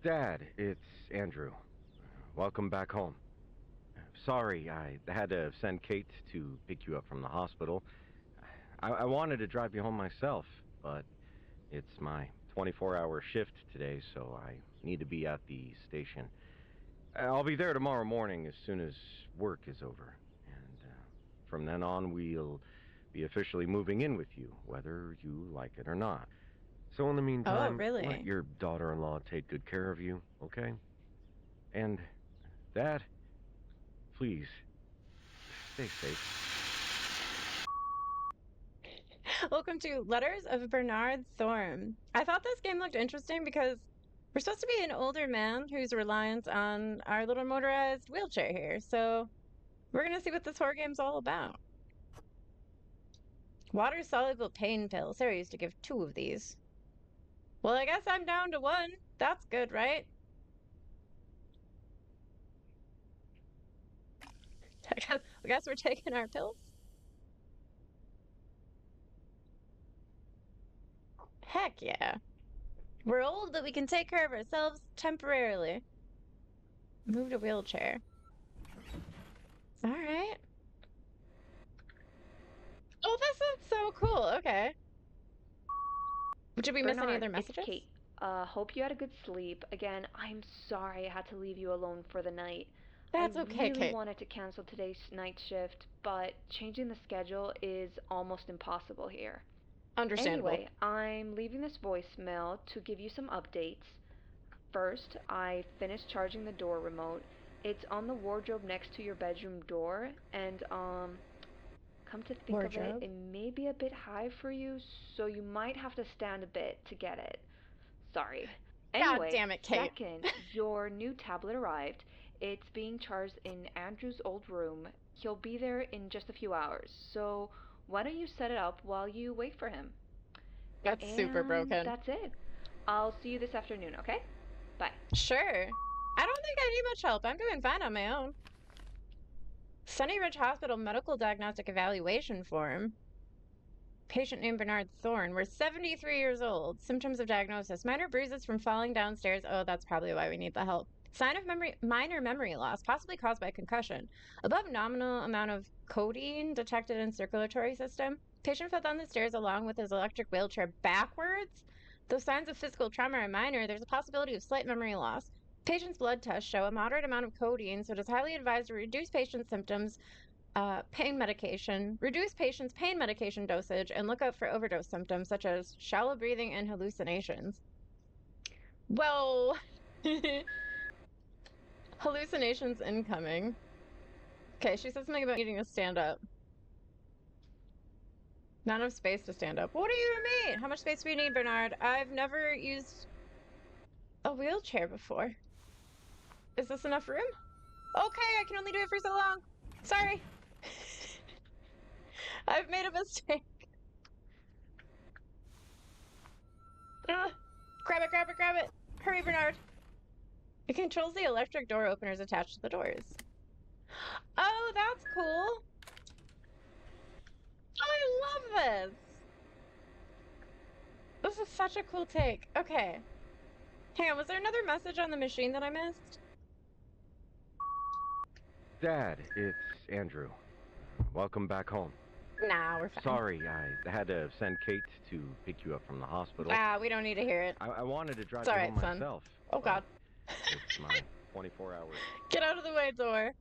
Dad, it's Andrew. Welcome back home. Sorry, I had to send Kate to pick you up from the hospital. I wanted to drive you home myself, but it's my 24-hour shift today, so I need to be at the station. I'll be there tomorrow morning as soon as work is over. And from then on, we'll be officially moving in with you, whether you like it or not. So in the Oh, meantime, let really? your daughter-in-law take good care of you, okay? And, Dad, please, stay safe. Welcome to Letters of Bernard Thorne. I thought this game looked interesting because we're supposed to be an older man who's reliant on our little motorized wheelchair here. So we're going to see what this horror game's all about. Water soluble pain pills. Sarah used to give 2 of these. Well, I guess I'm down to 1. That's good, right? I guess we're taking our pills. Heck yeah. We're old, but we can take care of ourselves temporarily. Move to wheelchair. All right. Oh, this is so cool. Okay. Did we miss any Bernard, other it's messages? Kate. Hope you had a good sleep. Again, I'm sorry I had to leave you alone for the night. I That's okay, really Kate. wanted to cancel today's night shift, but changing the schedule is almost impossible here. Understandable. Anyway, I'm leaving this voicemail to give you some updates. First, I finished charging the door remote. It's on the wardrobe next to your bedroom door, and come to think of it, Wardrobe. it may be a bit high for you, so you might have to stand a bit to get it. Sorry. God Anyway, damn it, Kate. second, your new tablet arrived. It's being charged in Andrew's old room. He'll be there in just a few hours, so why don't you set it up while you wait for him? That's super And broken. that's it. I'll see you this afternoon, okay? Bye. Sure. I don't think I need much help. I'm doing fine on my own. Sunny Ridge Hospital Medical Diagnostic Evaluation Form. Patient named Bernard Thorne. We're 73 years old. Symptoms of diagnosis: minor bruises from falling downstairs. Oh, that's probably why we need the help. Sign of minor memory loss, possibly caused by concussion. Above nominal amount of codeine detected in circulatory system. Patient fell down the stairs along with his electric wheelchair backwards. Though signs of physical trauma are minor, there's a possibility of slight memory loss. Patient's blood tests show a moderate amount of codeine, so it is highly advised to reduce patient's symptoms, pain medication, reduce patient's pain medication dosage, and look out for overdose symptoms such as shallow breathing and hallucinations. Well, hallucinations incoming. Okay, she said something about needing to stand up. Not enough space to stand up. What do you mean? How much space do we need, Bernard? I've never used a wheelchair before. Is this enough room? Okay, I can only do it for so long. Sorry. I've made a mistake. Ugh. Grab it, grab it, grab it. Hurry, Bernard. It controls the electric door openers attached to the doors. Oh, that's cool. Oh, I love this. This is such a cool take. Okay. Hang on, was there another message on the machine that I missed? Dad, it's Andrew. Welcome back home. Nah, we're fine. Sorry, I had to send Kate to pick you up from the hospital. Ah, we don't need to hear it. I wanted to drive It's all you right, home son. myself. Oh, God. It's my 24 hours. Get out of the way, door.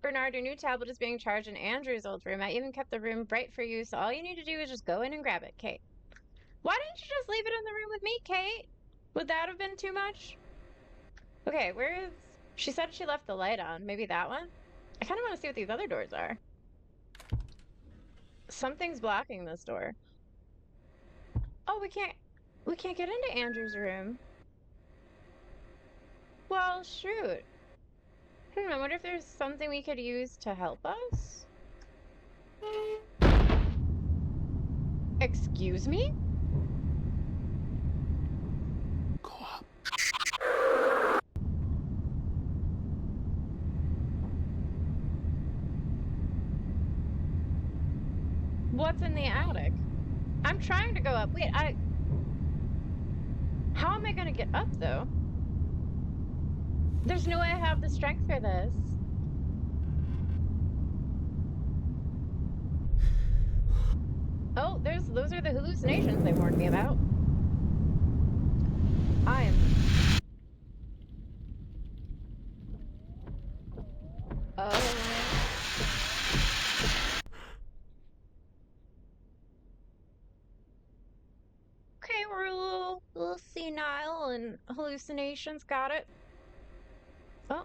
Bernard, your new tablet is being charged in Andrew's old room. I even kept the room bright for you, so all you need to do is just go in and grab it, Kate. Why didn't you just leave it in the room with me, Kate? Would that have been too much? Okay, where is... She said she left the light on. Maybe that one? I kind of want to see what these other doors are. Something's blocking this door. Oh, we can't get into Andrew's room. Well, shoot. I wonder if there's something we could use to help us? Excuse me? What's in the attic? I'm trying to go up. Wait, How am I gonna get up, though? There's no way I have the strength for this. Oh, those are the hallucinations they warned me about. I am. Okay, we're a little senile and hallucinations. Got it. Oh.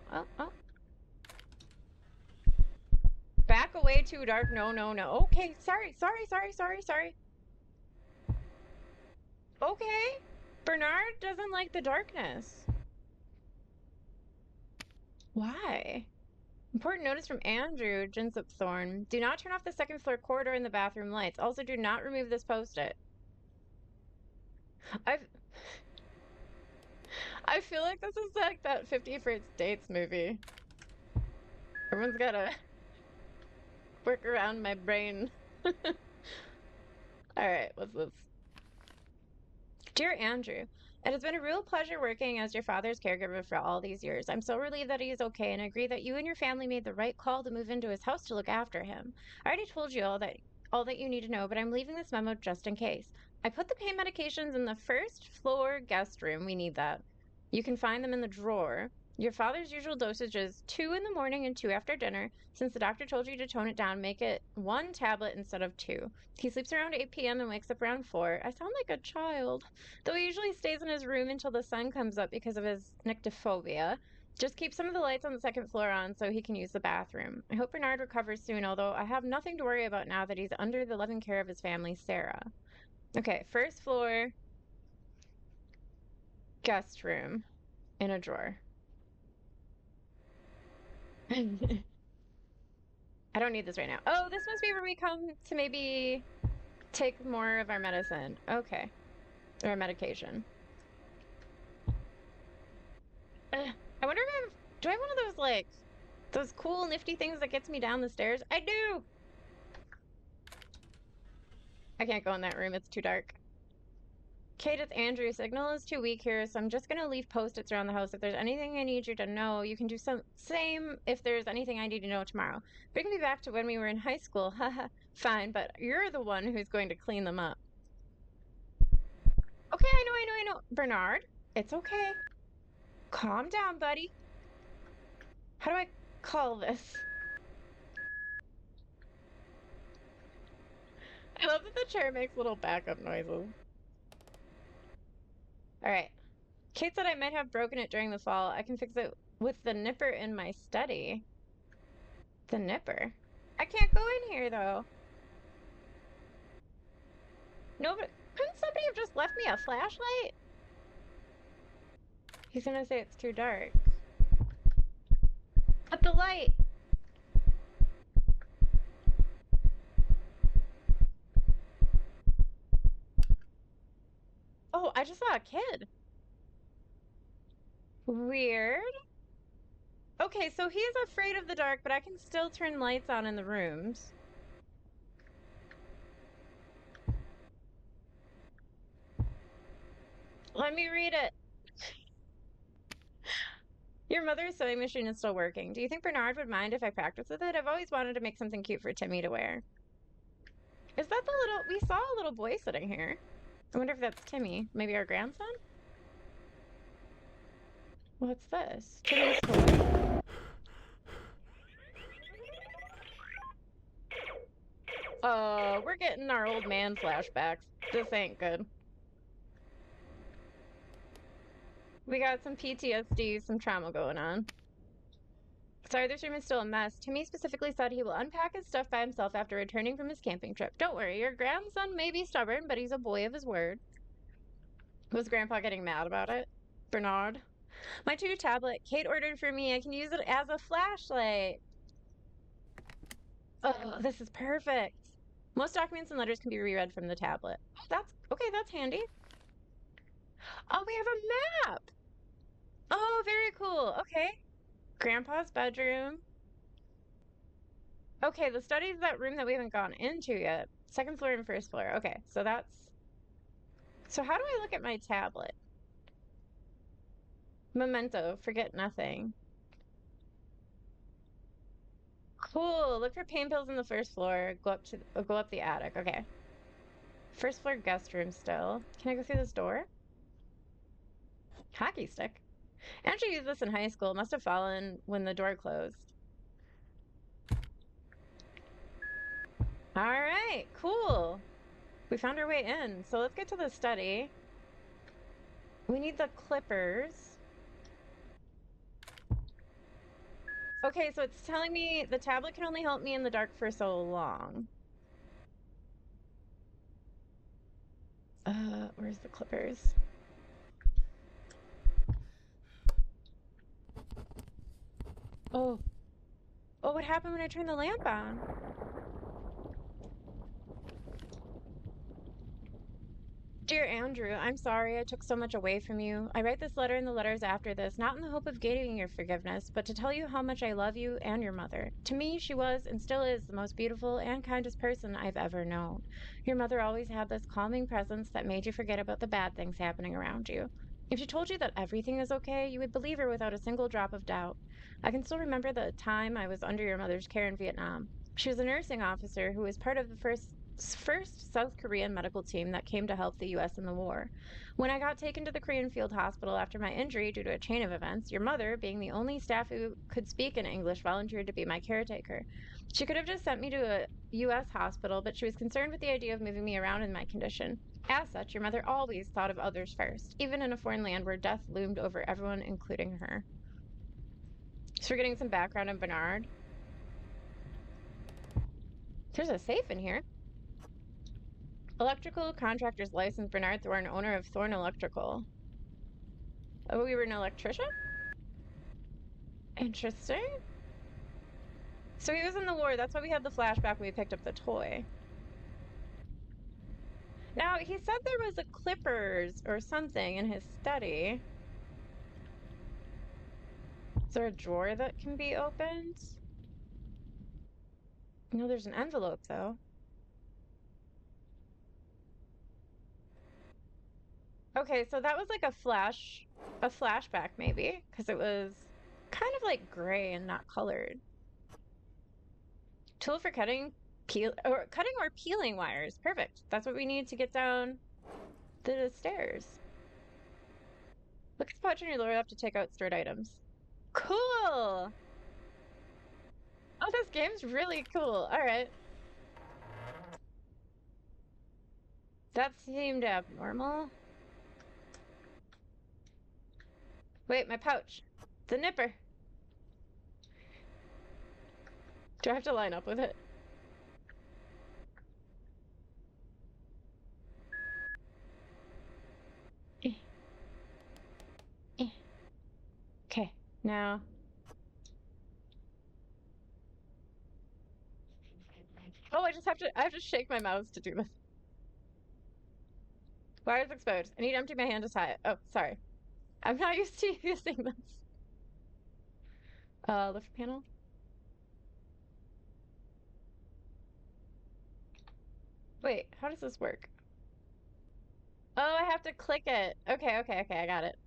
Back away too dark. No. Okay, sorry. Okay. Bernard doesn't like the darkness. Why? Important notice from Andrew Jinsop Thorne. Do not turn off the second floor corridor and the bathroom lights. Also, do not remove this post-it. I feel like this is like that 50 First Dates movie. Everyone's gotta work around my brain. Alright, what's this? Dear Andrew, it has been a real pleasure working as your father's caregiver for all these years. I'm so relieved that he is okay and agree that you and your family made the right call to move into his house to look after him. I already told you all that you need to know, but I'm leaving this memo just in case. I put the pain medications in the first floor guest room. We need that. You can find them in the drawer. Your father's usual dosage is 2 in the morning and 2 after dinner. Since the doctor told you to tone it down, make it 1 tablet instead of 2. He sleeps around 8 p.m. and wakes up around 4. I sound like a child. Though he usually stays in his room until the sun comes up because of his nyctophobia. Just keep some of the lights on the second floor on so he can use the bathroom. I hope Bernard recovers soon, although I have nothing to worry about now that he's under the loving care of his family, Sarah. Okay, first floor, guest room, in a drawer. I don't need this right now. Oh, this must be where we come to maybe take more of our medicine. Okay. Or our medication. I wonder if do I have one of those, like, those cool nifty things that gets me down the stairs? I do! I can't go in that room, it's too dark. Kate, it's Andrew. Signal is too weak here, so I'm just gonna leave post-its around the house. If there's anything I need you to know, you can do same if there's anything I need to know tomorrow. Bring me back to when we were in high school. Haha. Fine, but you're the one who's going to clean them up. Okay, I know. Bernard, it's okay. Calm down, buddy. How do I call this? I love that the chair makes little backup noises. Alright. Kate said I might have broken it during the fall. I can fix it with the nipper in my study. The nipper? I can't go in here, though. No, but couldn't somebody have just left me a flashlight? He's gonna say it's too dark. Up the light! Oh, I just saw a kid. Weird. Okay, so he's afraid of the dark, but I can still turn lights on in the rooms. Let me read it. Your mother's sewing machine is still working. Do you think Bernard would mind if I practice with it? I've always wanted to make something cute for Timmy to wear. Is that the little... We saw a little boy sitting here. I wonder if that's Timmy. Maybe our grandson? What's this? Timmy's toy. We're getting our old man flashbacks. This ain't good. We got some PTSD, some trauma going on. Sorry, this room is still a mess. Timmy specifically said he will unpack his stuff by himself after returning from his camping trip. Don't worry, your grandson may be stubborn, but he's a boy of his word. Was Grandpa getting mad about it? Bernard? My 2 tablet. Kate ordered for me. I can use it as a flashlight. Oh, this is perfect. Most documents and letters can be reread from the tablet. That's handy. Oh, we have a map! Oh, very cool. Okay. Grandpa's bedroom. Okay, the study is that room that we haven't gone into yet. Second floor and first floor. Okay, so that's... So how do I look at my tablet? Memento, forget nothing. Cool. Look for pain pills on the first floor. Go up the attic. Okay. First floor guest room still. Can I go through this door? Hockey stick. Andrew used this in high school. Must have fallen when the door closed. All right, cool. We found our way in. So let's get to the study. We need the clippers. Okay, so it's telling me the tablet can only help me in the dark for so long. Where's the clippers? Oh. Oh, what happened when I turned the lamp on? Dear Andrew, I'm sorry I took so much away from you. I write this letter and the letters after this, not in the hope of gaining your forgiveness, but to tell you how much I love you and your mother. To me, she was and still is the most beautiful and kindest person I've ever known. Your mother always had this calming presence that made you forget about the bad things happening around you. If she told you that everything is okay, you would believe her without a single drop of doubt. I can still remember the time I was under your mother's care in Vietnam. She was a nursing officer who was part of the first South Korean medical team that came to help the US in the war. When I got taken to the Korean field hospital after my injury due to a chain of events, your mother, being the only staff who could speak in English, volunteered to be my caretaker. She could have just sent me to a US hospital, but she was concerned with the idea of moving me around in my condition. As such, your mother always thought of others first, even in a foreign land where death loomed over everyone, including her. So we're getting some background on Bernard. There's a safe in here. Electrical contractor's license, Bernard Thorne, owner of Thorne Electrical. Oh, we were an electrician? Interesting. So he was in the war. That's why we had the flashback when we picked up the toy. Now, he said there was a clippers or something in his study. Is there a drawer that can be opened? No, there's an envelope, though. Okay, so that was like a flashback maybe, because it was kind of like gray and not colored. Tool for cutting, cutting or peeling wires. Perfect. That's what we need to get down the stairs. Look at the pouch on your lower left to take out stored items. Cool. Oh, this game's really cool. All right. That seemed abnormal. Wait, my pouch. The nipper. Do I have to line up with it? Eh. Eh. Okay, now. Oh, I have to shake my mouse to do this. Wires exposed. I need to empty my hand to tie it. Oh, sorry. I'm not used to using this. Lift panel. Wait, how does this work? Oh, I have to click it. Okay, I got it.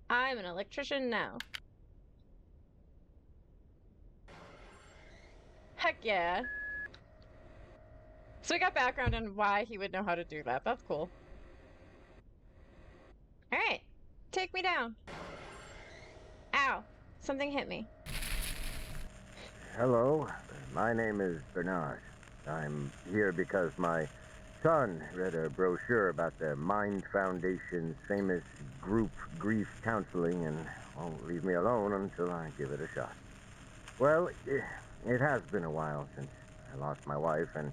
I'm an electrician now. Heck yeah. So we got background on why he would know how to do that. That's cool. All right, take me down. Ow, something hit me. Hello, my name is Bernard. I'm here because my son read a brochure about the Mind Foundation's famous group grief counseling and won't leave me alone until I give it a shot. Well, it has been a while since I lost my wife, and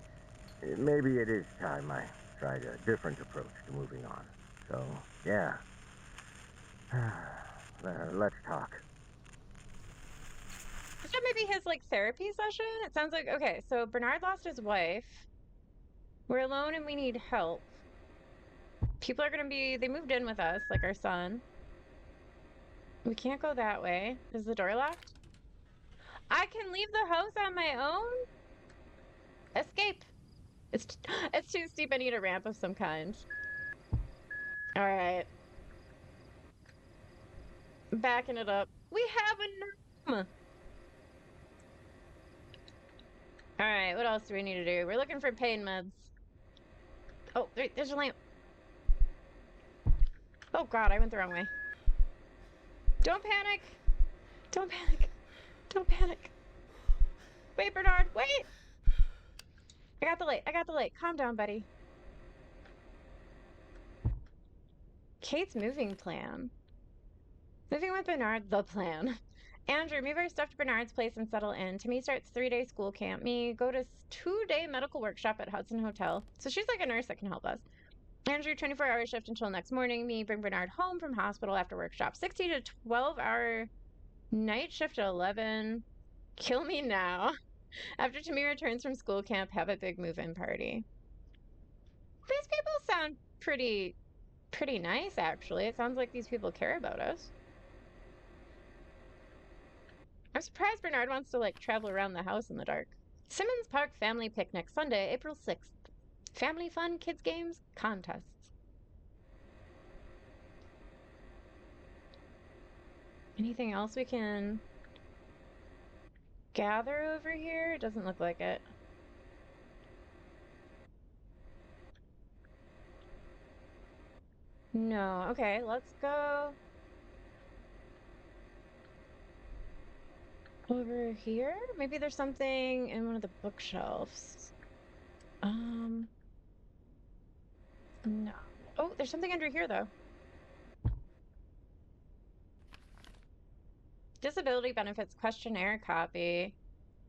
maybe it is time I tried a different approach to moving on. So, yeah. Let's talk. Is that maybe his like therapy session? It sounds like okay. So Bernard lost his wife. We're alone and we need help. People are gonna be. They moved in with us, like our son. We can't go that way. Is the door locked? I can leave the house on my own? Escape. It's too steep. I need a ramp of some kind. All right. Backing it up. We have a norm! Alright, what else do we need to do? We're looking for pain meds. Oh, there's a lamp. Oh god, I went the wrong way. Don't panic! Don't panic! Don't panic! Wait, Bernard, wait! I got the light, I got the light. Calm down, buddy. Kate's moving plan. Moving with Bernard, the plan. Andrew, move our stuff to Bernard's place and settle in. Timmy starts 3-day school camp. Me, go to 2-day medical workshop at Hudson Hotel. So she's like a nurse that can help us. Andrew, 24-hour shift until next morning. Me, bring Bernard home from hospital after workshop. 60 to 12-hour night shift at 11. Kill me now. After Timmy returns from school camp, have a big move-in party. These people sound pretty nice, actually. It sounds like these people care about us. I'm surprised Bernard wants to, like, travel around the house in the dark. Simmons Park Family Picnic, Sunday, April 6th. Family fun, kids games, contests. Anything else we can gather over here? It doesn't look like it. No. Okay, let's go over here. Maybe there's something in one of the bookshelves. No. Oh, there's something under here, though. Disability benefits questionnaire copy.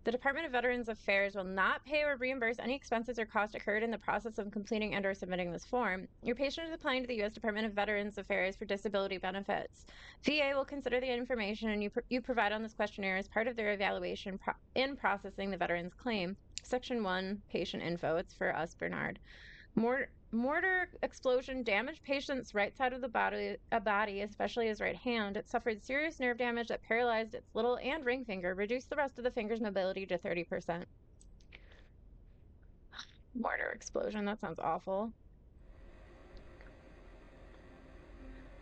The Department of Veterans Affairs will not pay or reimburse any expenses or costs incurred in the process of completing and/or submitting this form. Your patient is applying to the U.S. Department of Veterans Affairs for disability benefits. VA will consider the information you provide on this questionnaire as part of their evaluation in processing the veteran's claim. Section 1, patient info. It's for us, Bernard. Mortar explosion damaged patient's right side of the body, especially his right hand. It suffered serious nerve damage that paralyzed its little and ring finger, reduced the rest of the finger's mobility to 30%. Mortar explosion, that sounds awful.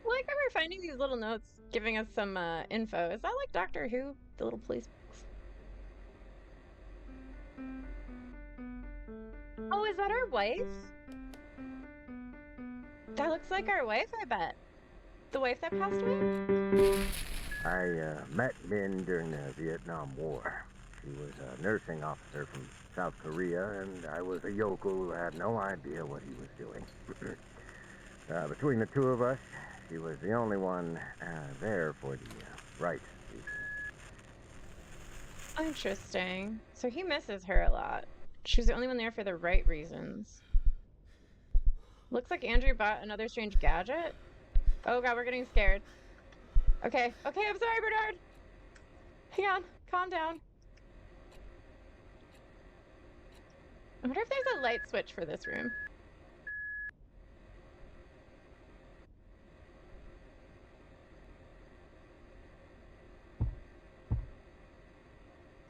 I like how we're finding these little notes giving us some info. Is that like Doctor Who? The little police books? Oh, is that our wife? That looks like our wife, I bet. The wife that passed away? I met Min during the Vietnam War. She was a nursing officer from South Korea, and I was a yokel who had no idea what he was doing. Between the two of us, she was the only one there for the right reasons. Interesting. So he misses her a lot. She was the only one there for the right reasons. Looks like Andrew bought another strange gadget. Oh god, we're getting scared. Okay, I'm sorry, Bernard. Hang on, calm down. I wonder if there's a light switch for this room.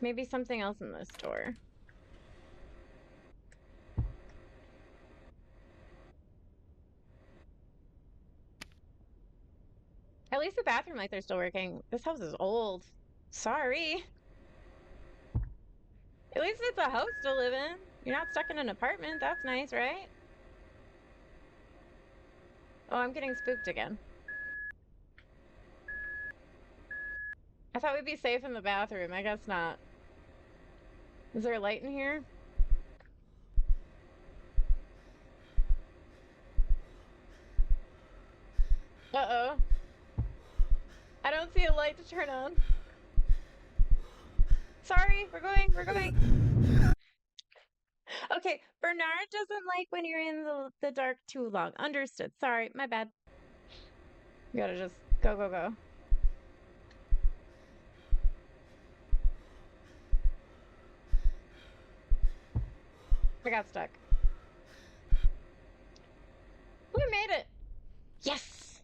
Maybe something else in this door. At least the bathroom lights are still working. This house is old. Sorry. At least it's a house to live in. You're not stuck in an apartment. That's nice, right? Oh, I'm getting spooked again. I thought we'd be safe in the bathroom. I guess not. Is there a light in here? Uh-oh. I don't see a light to turn on. Sorry, we're going. Okay, Bernard doesn't like when you're in the dark too long. Understood. Sorry, my bad. You gotta just go. I got stuck. We made it! Yes!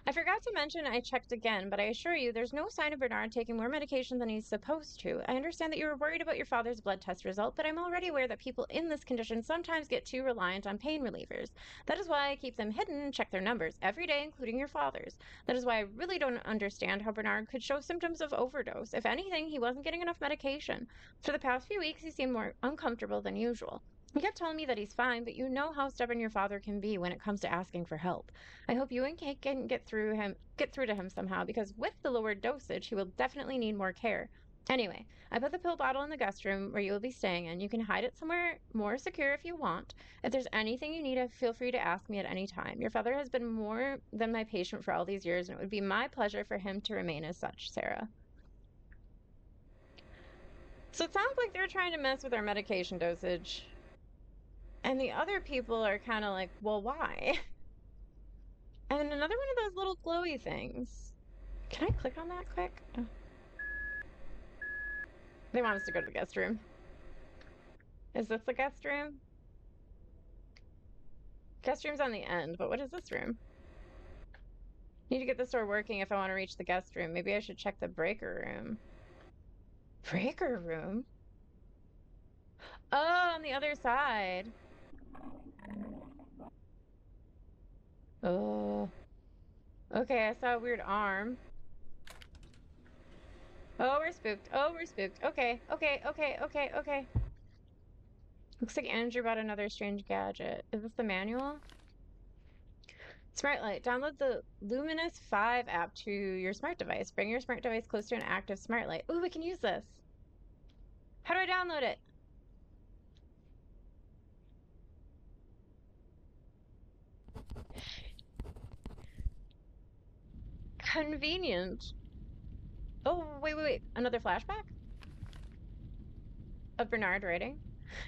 I I forgot to mention I checked again, but I assure you there's no sign of Bernard taking more medication than he's supposed to. I understand that you were worried about your father's blood test result, but I'm already aware that people in this condition sometimes get too reliant on pain relievers. That is why I keep them hidden and check their numbers every day, including your father's. That is why I really don't understand how Bernard could show symptoms of overdose. If anything, he wasn't getting enough medication. For the past few weeks, he seemed more uncomfortable than usual. He kept telling me that he's fine, but you know how stubborn your father can be when it comes to asking for help. I hope you and Kate can get through to him somehow, because with the lowered dosage, he will definitely need more care. Anyway, I put the pill bottle in the guest room where you will be staying in. You can hide it somewhere more secure if you want. If there's anything you need, feel free to ask me at any time. Your father has been more than my patient for all these years, and it would be my pleasure for him to remain as such, Sarah. So it sounds like they're trying to mess with our medication dosage. And the other people are kind of like, well, why? And another one of those little glowy things. Can I click on that quick? Oh. They want us to go to the guest room. Is this the guest room? Guest room's on the end, but what is this room? Need to get the store working if I want to reach the guest room. Maybe I should check the breaker room. Breaker room? Oh, on the other side. Oh. Okay, I saw a weird arm. Oh, we're spooked. Oh, we're spooked. Okay. Looks like Andrew bought another strange gadget. Is this the manual? Smart light. Download the Luminous 5 app to your smart device. Bring your smart device close to an active smart light. Ooh, we can use this. How do I download it? Convenient. Oh, wait. Another flashback? Of Bernard writing?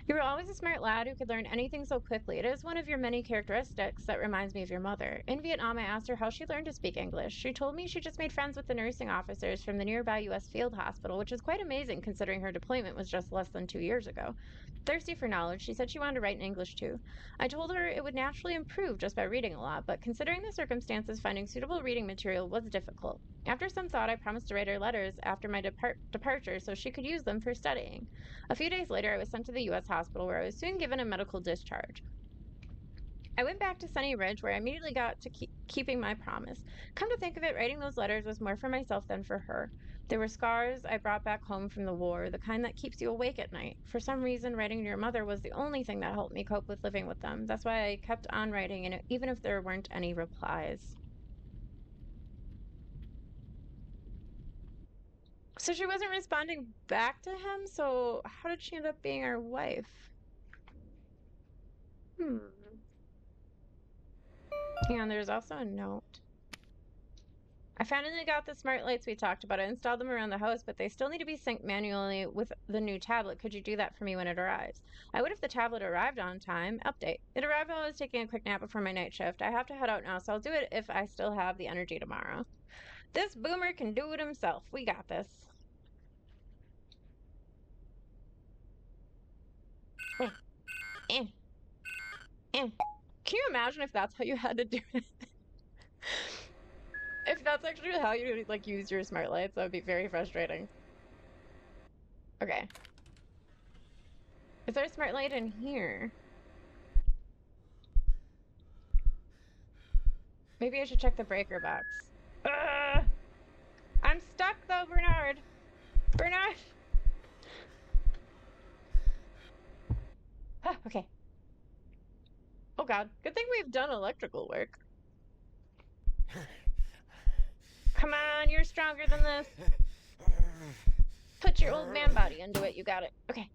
You were always a smart lad who could learn anything so quickly. It is one of your many characteristics that reminds me of your mother. In Vietnam, I asked her how she learned to speak English. She told me she just made friends with the nursing officers from the nearby U.S. field hospital, which is quite amazing considering her deployment was just less than 2 years ago. Thirsty for knowledge, she said she wanted to write in English too. I told her it would naturally improve just by reading a lot, but considering the circumstances, finding suitable reading material was difficult. After some thought, I promised to write her letters after my departure so she could use them for studying. A few days later, I was sent to the U.S. hospital where I was soon given a medical discharge. I went back to Sunny Ridge where I immediately got to keeping my promise. Come to think of it, writing those letters was more for myself than for her. There were scars I brought back home from the war, the kind that keeps you awake at night. For some reason, writing to your mother was the only thing that helped me cope with living with them. That's why I kept on writing, and even if there weren't any replies. So she wasn't responding back to him, so how did she end up being our wife? And there's also a note. I finally got the smart lights we talked about. I installed them around the house, but they still need to be synced manually with the new tablet. Could you do that for me when it arrives? I would if the tablet arrived on time. Update. It arrived while I was taking a quick nap before my night shift. I have to head out now, so I'll do it if I still have the energy tomorrow. This boomer can do it himself. We got this. Can you imagine if that's how you had to do it? If that's actually how you like use your smart lights, that would be very frustrating. Okay. Is there a smart light in here? Maybe I should check the breaker box. I'm stuck though, Bernard! Bernard! Okay. Oh god. Good thing we've done electrical work. Come on, you're stronger than this. Put your old man body into it. You got it. Okay.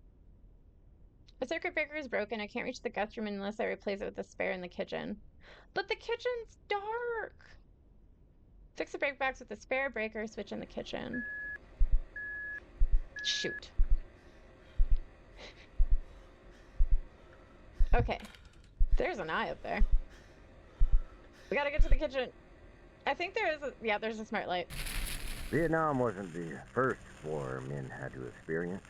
The circuit breaker is broken. I can't reach the guest room unless I replace it with the spare in the kitchen. But the kitchen's dark. Fix the brake box with the spare breaker switch in the kitchen. Shoot. Okay. There's an eye up there. We gotta get to the kitchen. I think there is there's a smart light. Vietnam wasn't the first war Min had to experience.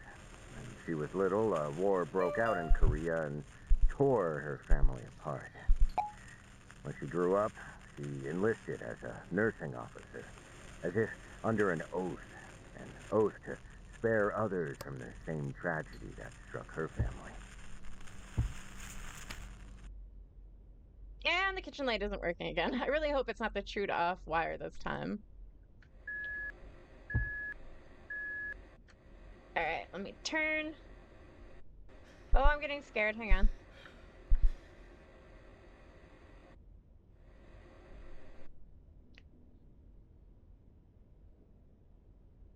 When she was little, a war broke out in Korea and tore her family apart. When she grew up, She enlisted as a nursing officer, as if under an oath to spare others from the same tragedy that struck her family. And the kitchen light isn't working again. I really hope it's not the chewed off wire this time. Alright, let me turn. Oh, I'm getting scared. Hang on.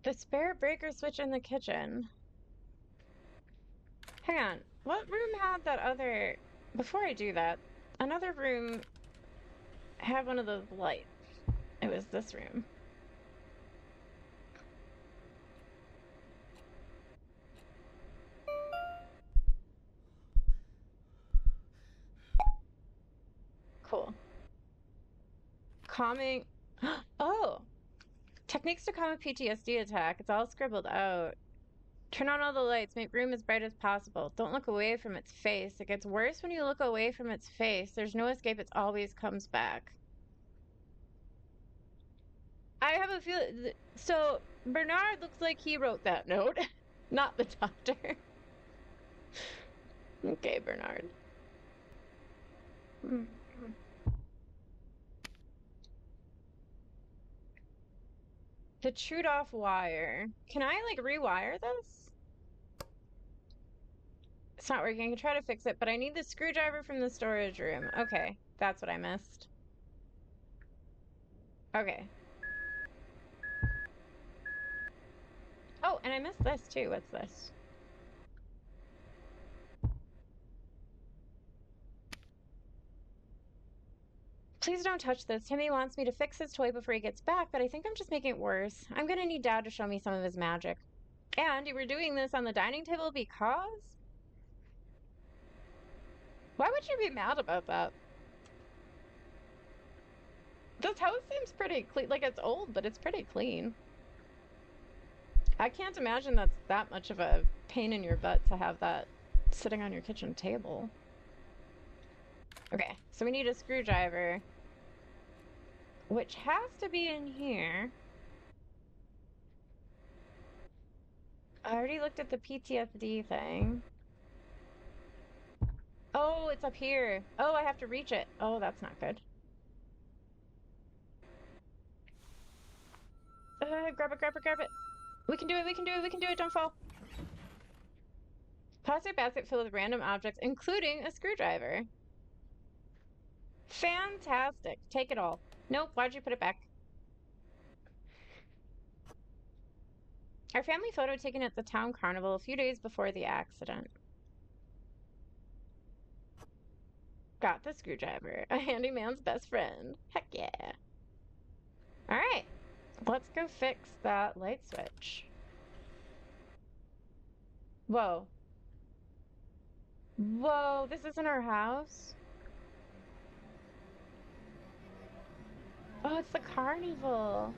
The spare breaker switch in the kitchen. Hang on. What room had that other... Before I do that, another room had one of those lights. It was this room. Cool. Calming... Oh! Techniques to calm a PTSD attack. It's all scribbled out. Turn on all the lights. Make room as bright as possible. Don't look away from its face. It gets worse when you look away from its face. There's no escape. It always comes back. I have a feeling... So, Bernard looks like he wrote that note. Not the doctor. Okay, Bernard. The chewed off wire. Can I, like, rewire this? It's not working. I can try to fix it, but I need the screwdriver from the storage room. Okay, that's what I missed. Okay. Oh, and I missed this too. What's this? Please don't touch this. Timmy wants me to fix his toy before he gets back, but I think I'm just making it worse. I'm gonna need Dad to show me some of his magic. And you were doing this on the dining table because? Why would you be mad about that? This house seems pretty clean. Like, it's old, but it's pretty clean. I can't imagine that's that much of a pain in your butt to have that sitting on your kitchen table. Okay, so we need a screwdriver, which has to be in here. I already looked at the PTSD thing. Oh, it's up here. Oh, I have to reach it. Oh, that's not good. Grab it, grab it, grab it. We can do it, we can do it, we can do it, don't fall. Plastic basket filled with random objects, including a screwdriver. Fantastic. Take it all. Nope, why'd you put it back? Our family photo taken at the town carnival a few days before the accident. Got the screwdriver. A handyman's best friend. Heck yeah. Alright. Let's go fix that light switch. Whoa. Whoa, this isn't our house? Oh, it's the carnival.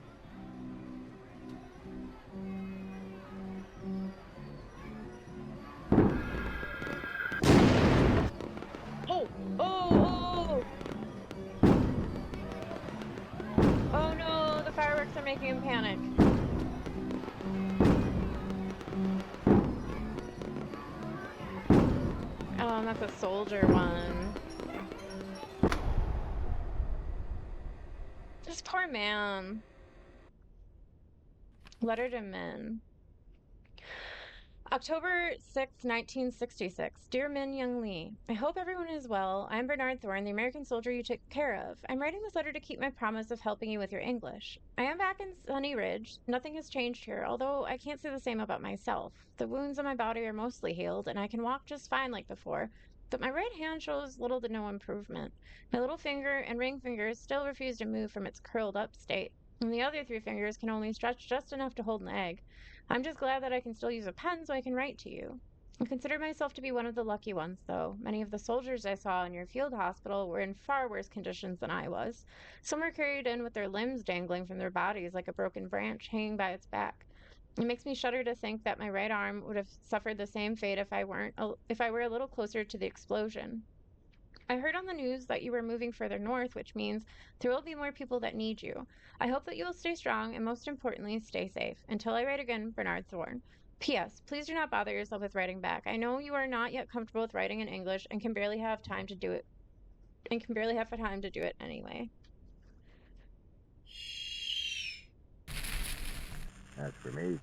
Oh! Oh! Oh! Oh no, the fireworks are making him panic. Oh, and that's a soldier one. This poor man. Letter to Min. October 6, 1966. Dear Min Young Lee, I hope everyone is well. I'm Bernard Thorne, the American soldier you took care of. I'm writing this letter to keep my promise of helping you with your English. I am back in Sunny Ridge. Nothing has changed here, although I can't say the same about myself. The wounds on my body are mostly healed, and I can walk just fine like before, but my right hand shows little to no improvement. My little finger and ring fingers still refuse to move from its curled up state, and the other three fingers can only stretch just enough to hold an egg. I'm just glad that I can still use a pen so I can write to you. I consider myself to be one of the lucky ones, though. Many of the soldiers I saw in your field hospital were in far worse conditions than I was. Some were carried in with their limbs dangling from their bodies like a broken branch hanging by its back. It makes me shudder to think that my right arm would have suffered the same fate if I were a little closer to the explosion. I heard on the news that you were moving further north, which means there will be more people that need you. I hope that you will stay strong and, most importantly, stay safe. Until I write again, Bernard Thorne. P.S. Please do not bother yourself with writing back. I know you are not yet comfortable with writing in English and can barely have time to do it anyway. As for me,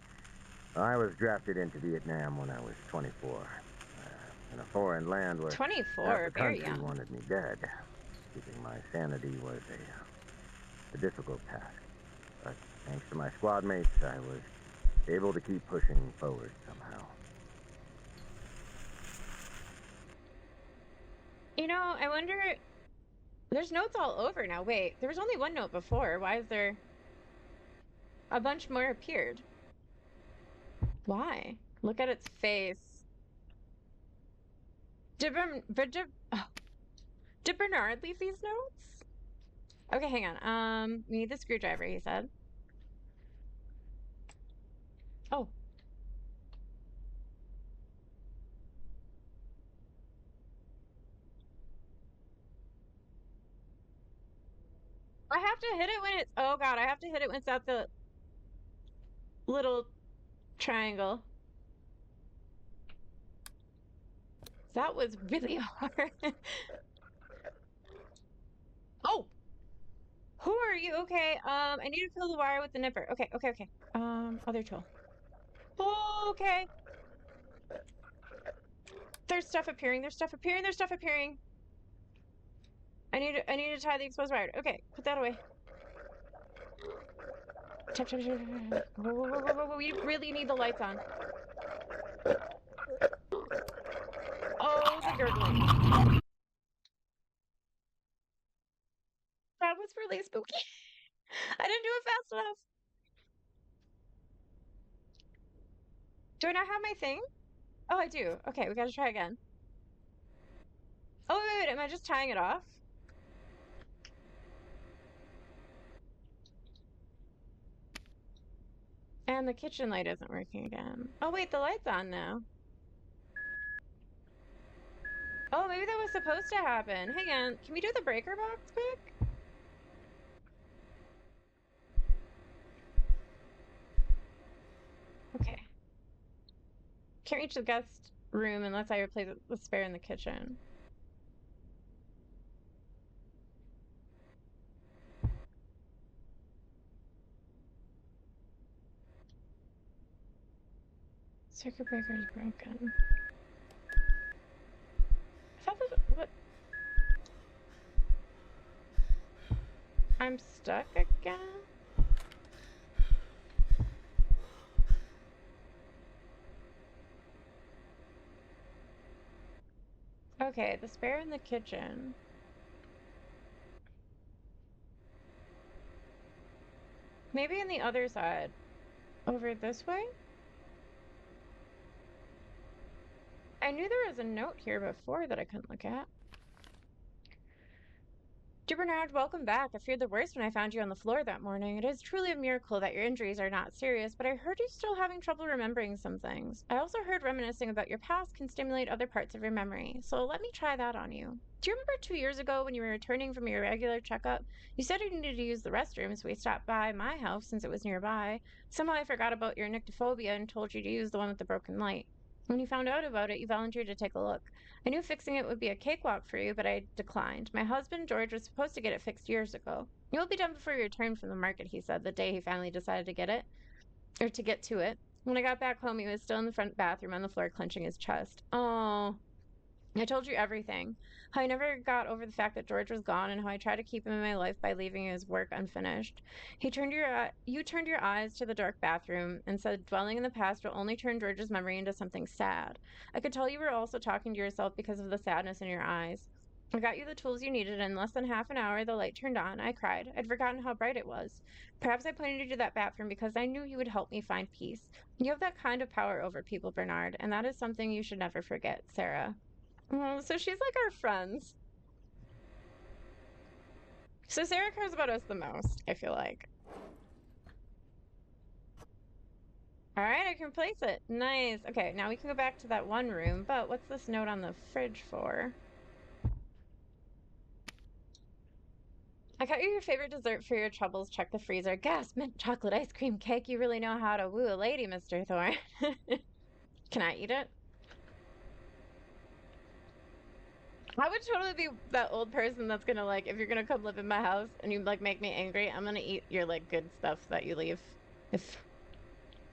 I was drafted into Vietnam when I was 24. In a foreign land where half 24, the very country young. wanted me dead. Keeping my sanity was a difficult task. But thanks to my squad mates, I was able to keep pushing forward somehow. You know, I wonder. There's notes all over now. Wait, there was only one note before. Why is there a bunch more appeared? Why? Look at its face. Did Bernard leave these notes? Okay, hang on. We need the screwdriver, he said. Oh. I have to hit it when it's, oh God, I have to hit it when it's at the little triangle. That was really hard. Oh! Who are you? Okay, I need to fill the wire with the nipper. Okay. Other tool. Okay. There's stuff appearing. I need to tie the exposed wire. Okay, put that away. Tap. Whoa. We really need the lights on. Oh, the gurgling. That was really spooky. I didn't do it fast enough. Do I not have my thing? Oh, I do. Okay, we gotta try again. Oh, wait, am I just tying it off? And the kitchen light isn't working again. Oh, wait, the light's on now. Oh, maybe that was supposed to happen. Hang on, can we do the breaker box quick? Okay. Can't reach the guest room unless I replace the spare in the kitchen. Circuit breaker is broken. I thought that, what? I'm stuck again? Okay, the spare in the kitchen. Maybe on the other side. Over this way? I knew there was a note here before that I couldn't look at. Dear Bernard, welcome back. I feared the worst when I found you on the floor that morning. It is truly a miracle that your injuries are not serious, but I heard you're still having trouble remembering some things. I also heard reminiscing about your past can stimulate other parts of your memory, so let me try that on you. Do you remember 2 years ago when you were returning from your regular checkup? You said you needed to use the restroom, so we stopped by my house since it was nearby. Somehow I forgot about your nyctophobia and told you to use the one with the broken light. When you found out about it, you volunteered to take a look. I knew fixing it would be a cakewalk for you, but I declined. My husband, George, was supposed to get it fixed years ago. You will be done before you return from the market, he said, the day he finally decided to get to it. When I got back home, he was still in the front bathroom on the floor, clenching his chest. Oh, I told you everything. How I never got over the fact that George was gone and how I tried to keep him in my life by leaving his work unfinished. You turned your eyes to the dark bathroom and said dwelling in the past will only turn George's memory into something sad. I could tell you were also talking to yourself because of the sadness in your eyes. I got you the tools you needed, and in less than half an hour the light turned on. I cried. I'd forgotten how bright it was. Perhaps I pointed you to that bathroom because I knew you would help me find peace. You have that kind of power over people, Bernard, and that is something you should never forget, Sarah. Oh, so she's like our friends. So Sarah cares about us the most, I feel like. All right, I can place it. Nice. Okay, now we can go back to that one room, but what's this note on the fridge for? I got you your favorite dessert for your troubles. Check the freezer. Gas, mint chocolate ice cream cake. You really know how to woo a lady, Mr. Thorne. Can I eat it? I would totally be that old person that's gonna like, if you're gonna come live in my house and you like make me angry, I'm gonna eat your like good stuff that you leave. If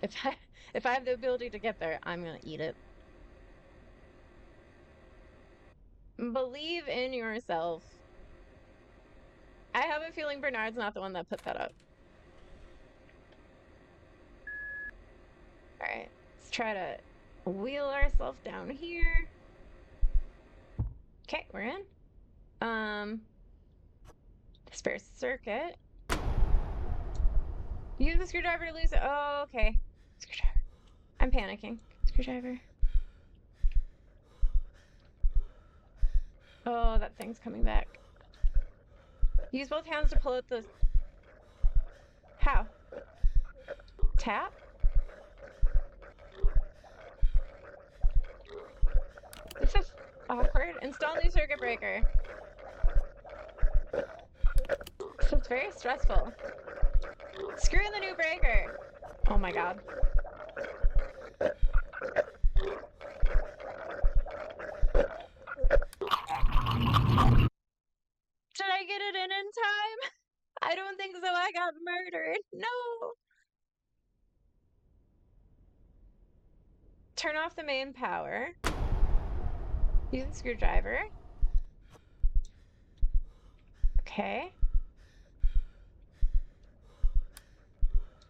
if I if I have the ability to get there, I'm gonna eat it. Believe in yourself. I have a feeling Bernard's not the one that put that up. All right, let's try to wheel ourselves down here. Okay, we're in. Spare circuit. Use the screwdriver to lose it. Oh, okay. Screwdriver. I'm panicking. Screwdriver. Oh, that thing's coming back. Use both hands to pull out the... How? Tap? This is awkward. Install new circuit breaker. This is very stressful. Screw in the new breaker. Oh my god. Did I get it in time? I don't think so. I got murdered. No. Turn off the main power. Use the screwdriver. Okay.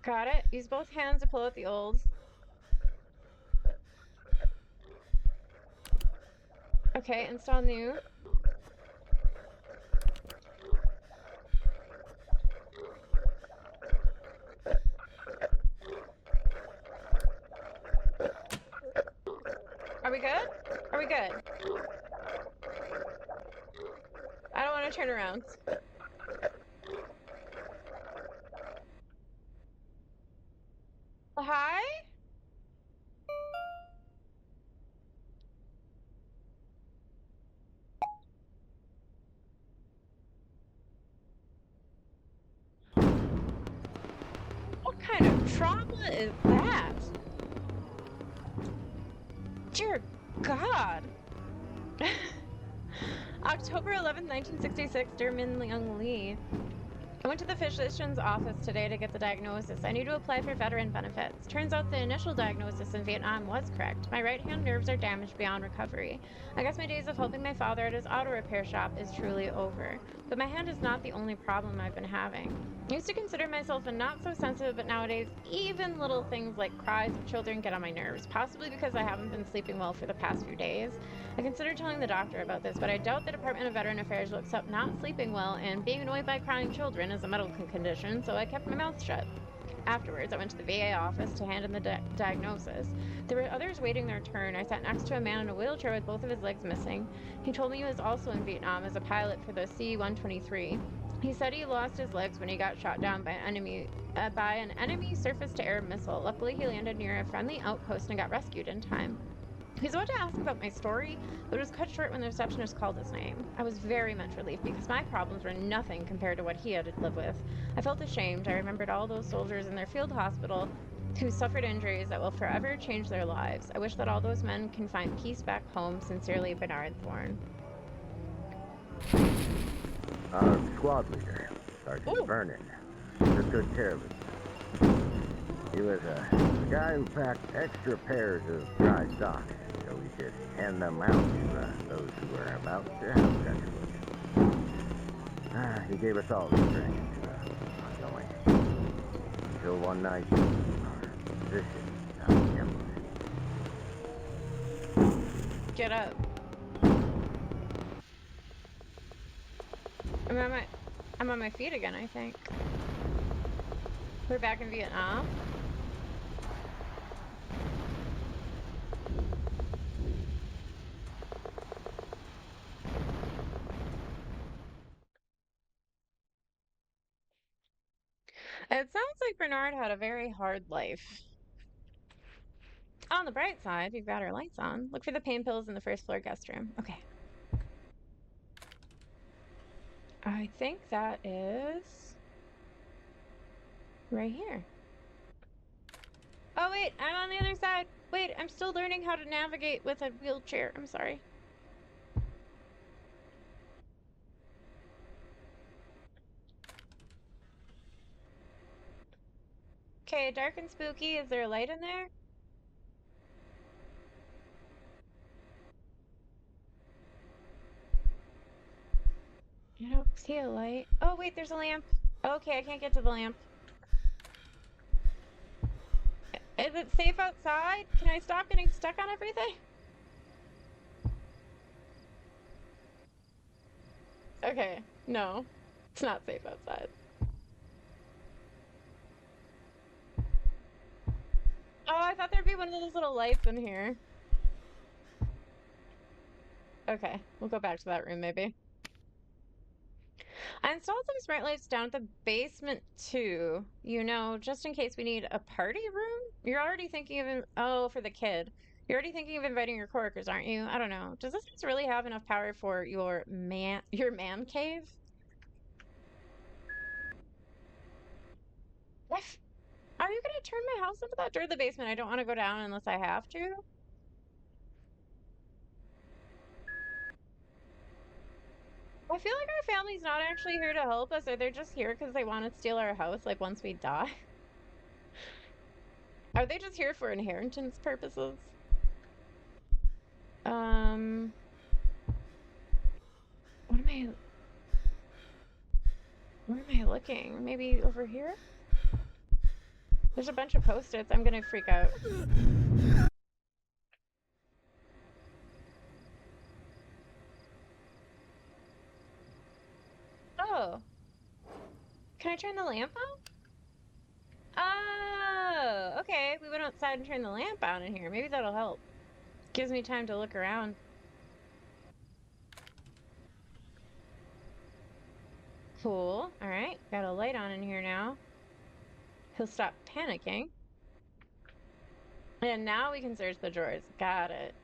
Got it. Use both hands to pull out the old. Okay, install new. Are we good? Are we good? I don't want to turn around. Hi? What kind of trauma is that? Dear God. October 11th, 1966, dear Min Young Lee. I went to the physician's office today to get the diagnosis. I need to apply for veteran benefits. Turns out the initial diagnosis in Vietnam was correct. My right hand nerves are damaged beyond recovery. I guess my days of helping my father at his auto repair shop is truly over. But my hand is not the only problem I've been having. I used to consider myself a not so sensitive, but nowadays even little things like cries of children get on my nerves, possibly because I haven't been sleeping well for the past few days. I considered telling the doctor about this, but I doubt the Department of Veteran Affairs will accept not sleeping well and being annoyed by crying children as a medical condition, so I kept my mouth shut. Afterwards, I went to the VA office to hand in the diagnosis. There were others waiting their turn. I sat next to a man in a wheelchair with both of his legs missing. He told me he was also in Vietnam as a pilot for the C-123. He said he lost his legs when he got shot down by an enemy surface-to-air missile. Luckily, he landed near a friendly outpost and got rescued in time. He's about to ask about my story, but it was cut short when the receptionist called his name. I was very much relieved because my problems were nothing compared to what he had to live with. I felt ashamed. I remembered all those soldiers in their field hospital who suffered injuries that will forever change their lives. I wish that all those men can find peace back home. Sincerely, Bernard Thorne. Squad leader, Sergeant Vernon. Took good care of it. He was a guy who packed extra pairs of dry socks, so we could hand them out to those who were about to have sexual. He gave us all the strength not going. Until one night, our position got ambushed. Get up. I'm on my feet again, I think. We're back in Vietnam. It sounds like Bernard had a very hard life. On the bright side, we've got our lights on. Look for the pain pills in the first floor guest room. Okay. I think that is right here. Oh, wait, I'm on the other side. Wait, I'm still learning how to navigate with a wheelchair. I'm sorry. Okay, dark and spooky. Is there a light in there? I don't see a light. Oh, wait, there's a lamp. Okay, I can't get to the lamp. Is it safe outside? Can I stop getting stuck on everything? Okay, no, it's not safe outside. Oh, I thought there'd be one of those little lights in here. Okay, we'll go back to that room maybe. I installed some smart lights down at the basement too. You know, just in case we need a party room. You're already thinking of oh, for the kid. You're already thinking of inviting your coworkers, aren't you? I don't know. Does this house really have enough power for your man cave? Are you gonna turn my house into that door to the basement? I don't want to go down unless I have to. I feel like our family's not actually here to help us, or they're just here because they want to steal our house, like once we die. Are they just here for inheritance purposes? Um, what am I? Where am I looking? Maybe over here? There's a bunch of post-its. I'm gonna freak out. Oh, can I turn the lamp on? Oh, okay. We went outside and turned the lamp on in here. Maybe that'll help. Gives me time to look around. Cool. All right. Got a light on in here now. He'll stop panicking. And now we can search the drawers. Got it.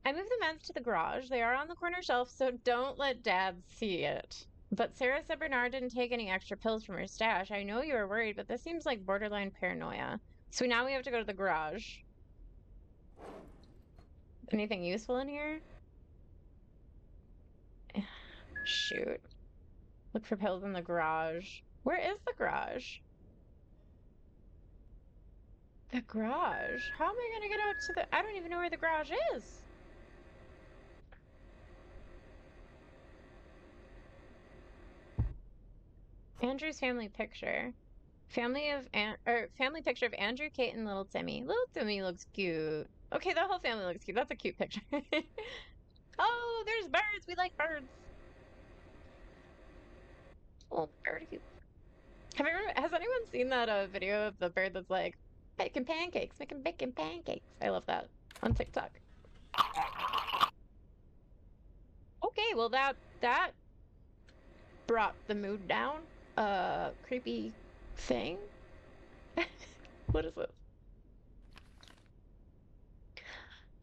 I moved the meds to the garage. They are on the corner shelf, so don't let Dad see it. But Sarah said Bernard didn't take any extra pills from her stash. I know you were worried, but this seems like borderline paranoia. So now we have to go to the garage. Anything useful in here? Shoot. Look for pills in the garage. Where is the garage? The garage? How am I gonna get out to the... I don't even know where the garage is. Andrew's family picture. Family picture of Andrew, Kate, and little Timmy. Little Timmy looks cute. Okay, the whole family looks cute. That's a cute picture. Oh, there's birds. We like birds. Oh, birdie. Has anyone seen that video of the bird that's like making pancakes, making bacon pancakes? I love that on TikTok. Okay, well that brought the mood down. Creepy thing. What is this?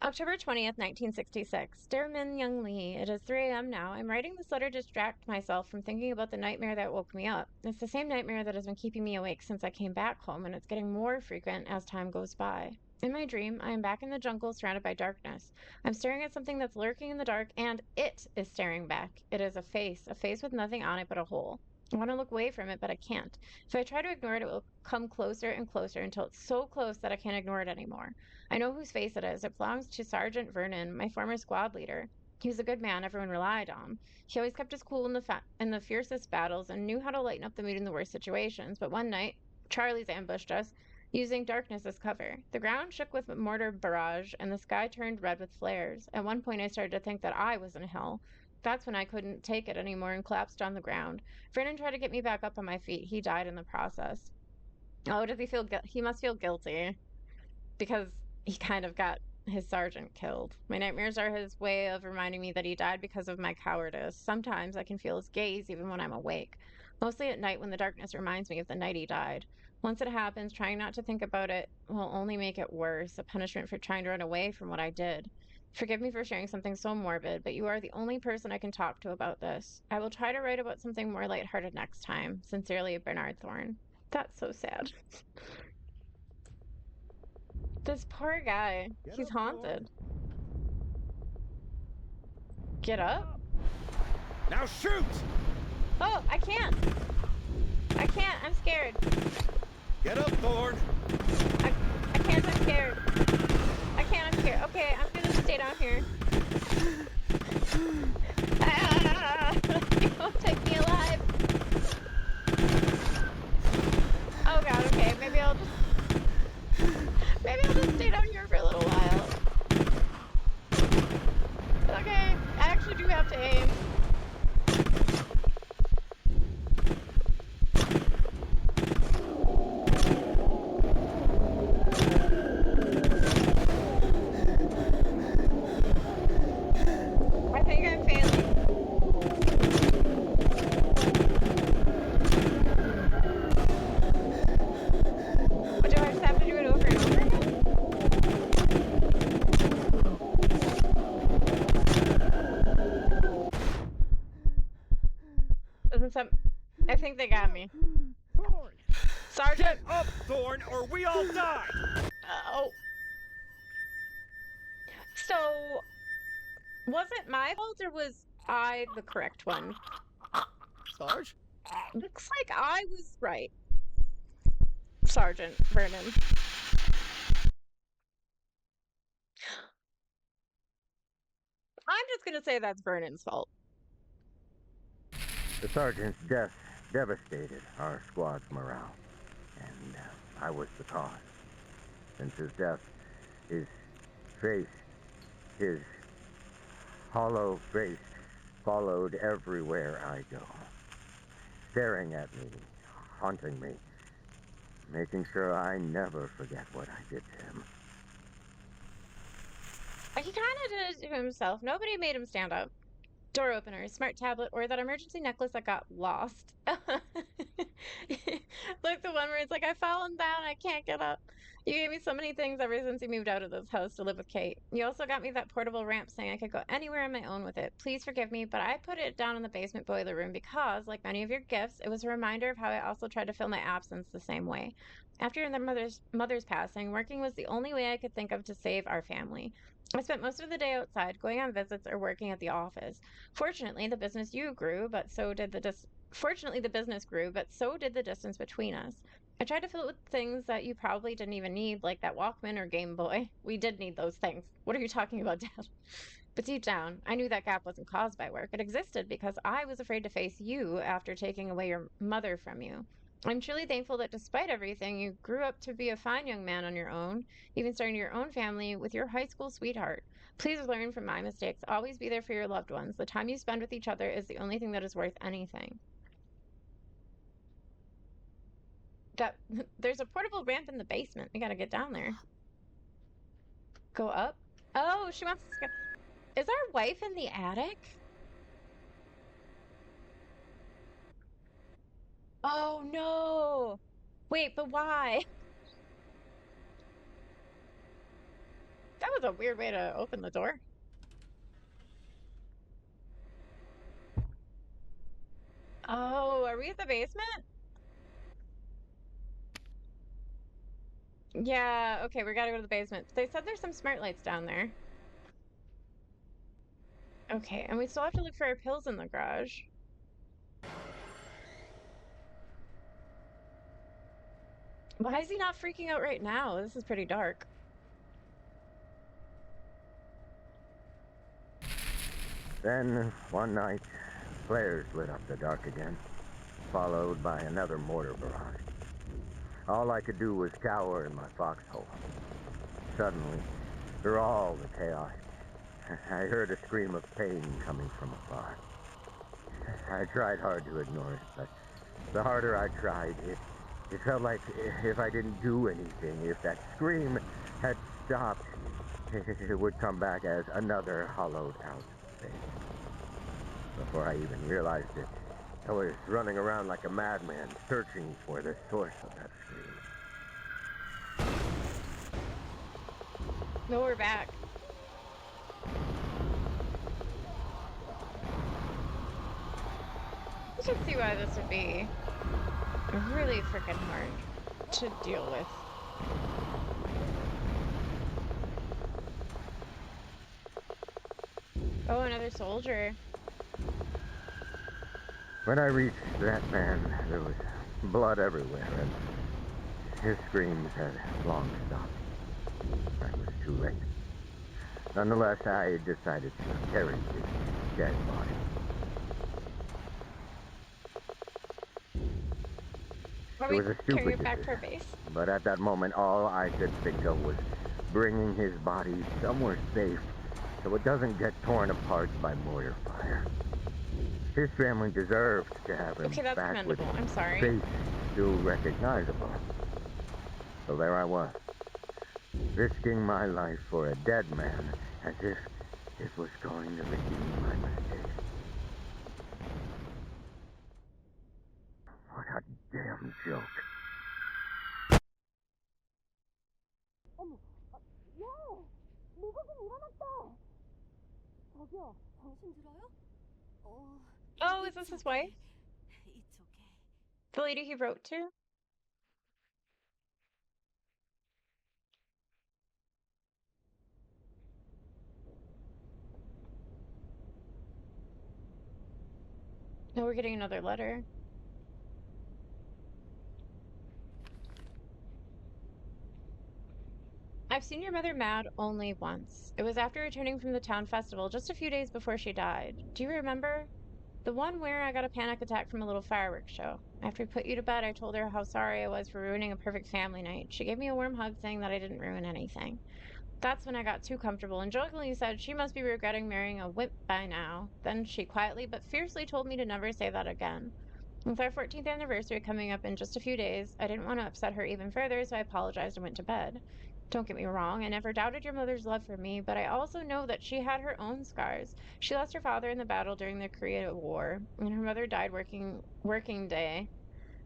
October 20th, 1966. Dear Min Young Lee, it is 3 a.m. now. I'm writing this letter to distract myself from thinking about the nightmare that woke me up. It's the same nightmare that has been keeping me awake since I came back home, and it's getting more frequent as time goes by. In my dream, I am back in the jungle surrounded by darkness. I'm staring at something that's lurking in the dark, and it is staring back. It is a face with nothing on it but a hole. I want to look away from it, but I can't. If I try to ignore it, it will come closer and closer until it's so close that I can't ignore it anymore. I know whose face it is. It belongs to Sergeant Vernon, my former squad leader. He was a good man everyone relied on. He always kept his cool in the fiercest battles and knew how to lighten up the mood in the worst situations. But one night, Charlie's ambushed us, using darkness as cover. The ground shook with a mortar barrage, and the sky turned red with flares. At one point, I started to think that I was in hell. That's when I couldn't take it anymore and collapsed on the ground. Vernon tried to get me back up on my feet. He died in the process. Oh, does he feel he must feel guilty because he kind of got his sergeant killed. My nightmares are his way of reminding me that he died because of my cowardice. Sometimes I can feel his gaze even when I'm awake. Mostly at night when the darkness reminds me of the night he died. Once it happens, trying not to think about it will only make it worse, a punishment for trying to run away from what I did. Forgive me for sharing something so morbid, but you are the only person I can talk to about this. I will try to write about something more lighthearted next time. Sincerely, Bernard Thorne. That's so sad. This poor guy. He's haunted. Get up? Now shoot! Oh, I can't. I can't. I'm scared. Get up, Thorne! I can't. I'm scared. I can't. I'm scared. Okay, I'm gonna stay down here. Ah, you won't take me alive. Oh god. Okay, maybe I'll just stay down here for a little while. Okay, I actually do have to aim. I think I'm failing. But do I just have to do it over and over again? I think they got me. Thorne! Sergeant! Get up, Thorne, or we all die! Oh. So, was it my fault or was I the correct one? Sarge? Looks like I was right. Sergeant Vernon. I'm just gonna say that's Vernon's fault. The sergeant's death devastated our squad's morale, and I was the cause. Since his death, his face, his hollow face, followed everywhere I go, staring at me, haunting me, making sure I never forget what I did to him. He kind of did it to himself. Nobody made him stand up. Door opener, smart tablet, or that emergency necklace that got lost. Like the one where it's like, I've fallen down, I can't get up. You gave me so many things ever since you moved out of this house to live with Kate. You also got me that portable ramp saying I could go anywhere on my own with it. Please forgive me, but I put it down in the basement boiler room because, like many of your gifts, it was a reminder of how I also tried to fill my absence the same way. After your mother's passing, working was the only way I could think of to save our family. I spent most of the day outside, going on visits or working at the office. Fortunately, the business grew, but so did the distance between us. I tried to fill it with things that you probably didn't even need, like that Walkman or Game Boy. We did need those things. What are you talking about, Dad? But deep down, I knew that gap wasn't caused by work. It existed because I was afraid to face you after taking away your mother from you. I'm truly thankful that despite everything, you grew up to be a fine young man on your own, even starting your own family with your high school sweetheart. Please learn from my mistakes. Always be there for your loved ones. The time you spend with each other is the only thing that is worth anything. There's a portable ramp in the basement. We gotta get down there. Go up? Oh, she wants us to go. Is our wife in the attic? Oh no! Wait, but why? That was a weird way to open the door. Oh, are we at the basement? Yeah, okay, we gotta go to the basement. They said there's some smart lights down there. Okay, and we still have to look for our pills in the garage. Why is he not freaking out right now? This is pretty dark. Then, one night, flares lit up the dark again, followed by another mortar barrage. All I could do was cower in my foxhole. Suddenly, through all the chaos, I heard a scream of pain coming from afar. I tried hard to ignore it, but the harder I tried, it felt like if I didn't do anything, if that scream had stopped, it would come back as another hollowed out face. Before I even realized it, I was running around like a madman, searching for the source of that scream. No, we're back. I can see why this would be really freaking hard to deal with. Oh, another soldier. When I reached that man, there was blood everywhere, and his screams had long stopped. I was too late. Nonetheless, I decided to carry his dead body. Are It we was a carrying stupid it back to our decision, base? but at that moment, all I could think of was bringing his body somewhere safe so it doesn't get torn apart by mortar fire. His family deserved to have him Okay, that's back with commendable. I'm sorry. face still recognizable. So there I was, risking my life for a dead man as if it was going to redeem my mistake. What a damn joke. 저기요, 당신 들어요? Oh, is this his wife? It's okay. The lady he wrote to? No, we're getting another letter. I've seen your mother mad only once. It was after returning from the town festival just a few days before she died. Do you remember? The one where I got a panic attack from a little fireworks show. After we put you to bed, I told her how sorry I was for ruining a perfect family night. She gave me a warm hug saying that I didn't ruin anything. That's when I got too comfortable and jokingly said she must be regretting marrying a wimp by now. Then she quietly but fiercely told me to never say that again. With our 14th anniversary coming up in just a few days, I didn't want to upset her even further, so I apologized and went to bed. Don't get me wrong, I never doubted your mother's love for me, but I also know that she had her own scars. She lost her father in the battle during the Korea War, and her mother died working day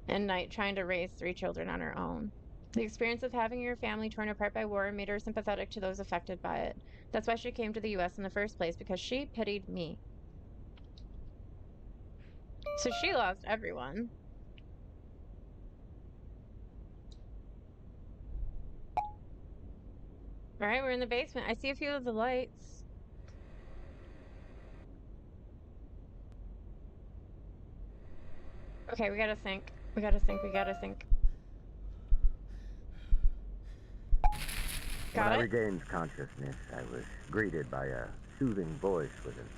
and night trying to raise 3 children on her own. The experience of having your family torn apart by war made her sympathetic to those affected by it. That's why she came to the US in the first place, because she pitied me. So she lost everyone. All right, we're in the basement. I see a few of the lights. Okay, we gotta think. We gotta think. We gotta think. When Got I it? regained consciousness, I was greeted by a soothing voice with an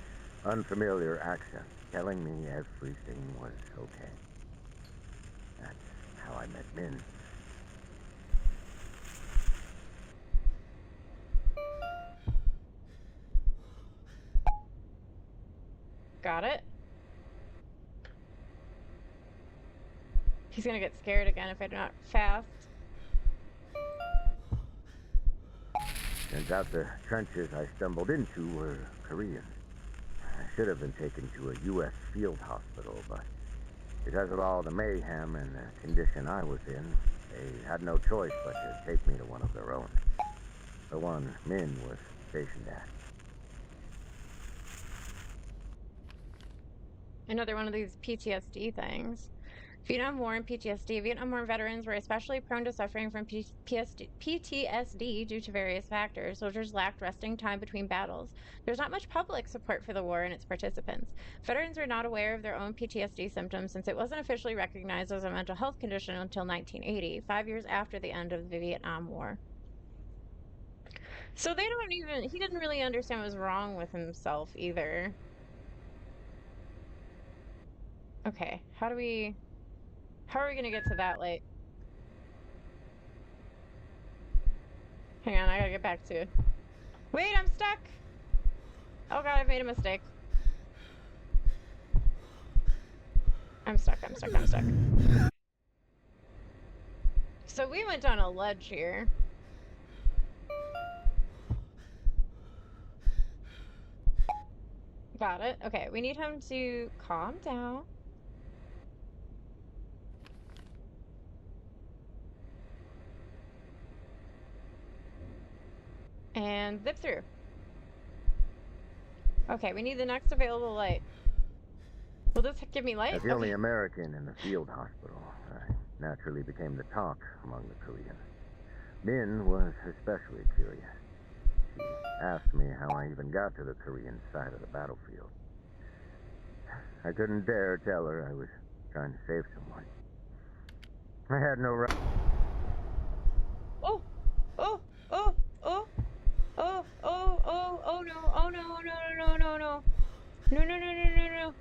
unfamiliar accent telling me everything was okay. That's how I met Min. Got it. He's gonna get scared again if I'm not fast. Turns out the trenches I stumbled into were Korean. I should have been taken to a U.S. field hospital, but because of all the mayhem and the condition I was in, they had no choice but to take me to one of their own. The one Min was stationed at. Another one of these PTSD things. Vietnam War and PTSD. Vietnam War veterans were especially prone to suffering from PTSD due to various factors. Soldiers lacked resting time between battles. There's not much public support for the war and its participants. Veterans were not aware of their own PTSD symptoms since it wasn't officially recognized as a mental health condition until 1980, 5 years after the end of the Vietnam War. So he didn't really understand what was wrong with himself either. Okay, how are we gonna get to that light? Hang on, I gotta get back to. Wait, I'm stuck! Oh god, I've made a mistake. I'm stuck. So we went down a ledge here. Got it. Okay, we need him to calm down. And zip through. Okay, we need the next available light. Will this give me light? As the only Okay. American in the field hospital, I naturally became the talk among the Koreans. Min was especially curious. She asked me how I even got to the Korean side of the battlefield. I couldn't dare tell her I was trying to save someone. I had no right. Oh, oh, oh, oh, oh, oh, oh, oh no, oh no, no, no, no, no, no, no, no, no, no, no.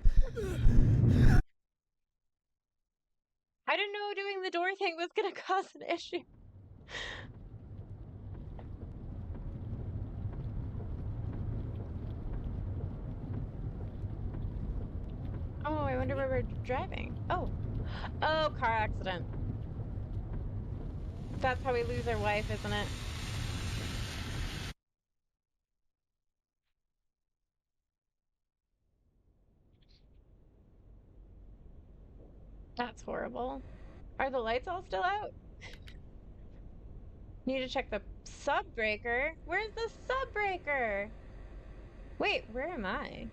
I didn't know doing the door thing was gonna cause an issue. Oh, I wonder where we're driving. Oh, oh, car accident. That's how we lose our wife, isn't it? That's horrible. Are the lights all still out? Need to check the sub breaker. Where's the sub breaker? Wait, where am I?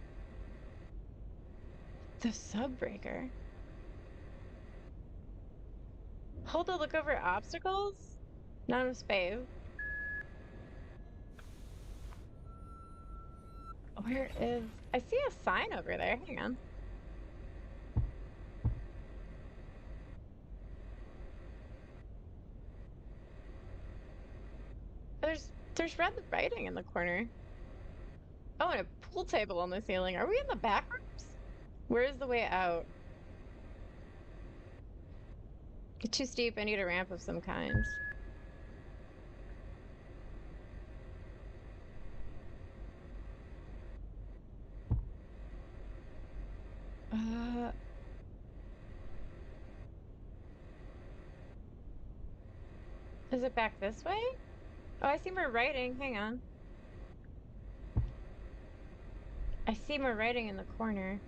The sub breaker. Hold to look over obstacles? Not enough space. Where is... I see a sign over there. Hang on. There's red writing in the corner. Oh, and a pool table on the ceiling. Are we in the back rooms? Where is the way out? It's too steep. I need a ramp of some kind. Uh... Is it back this way? Oh, I see more writing. Hang on. I see more writing in the corner.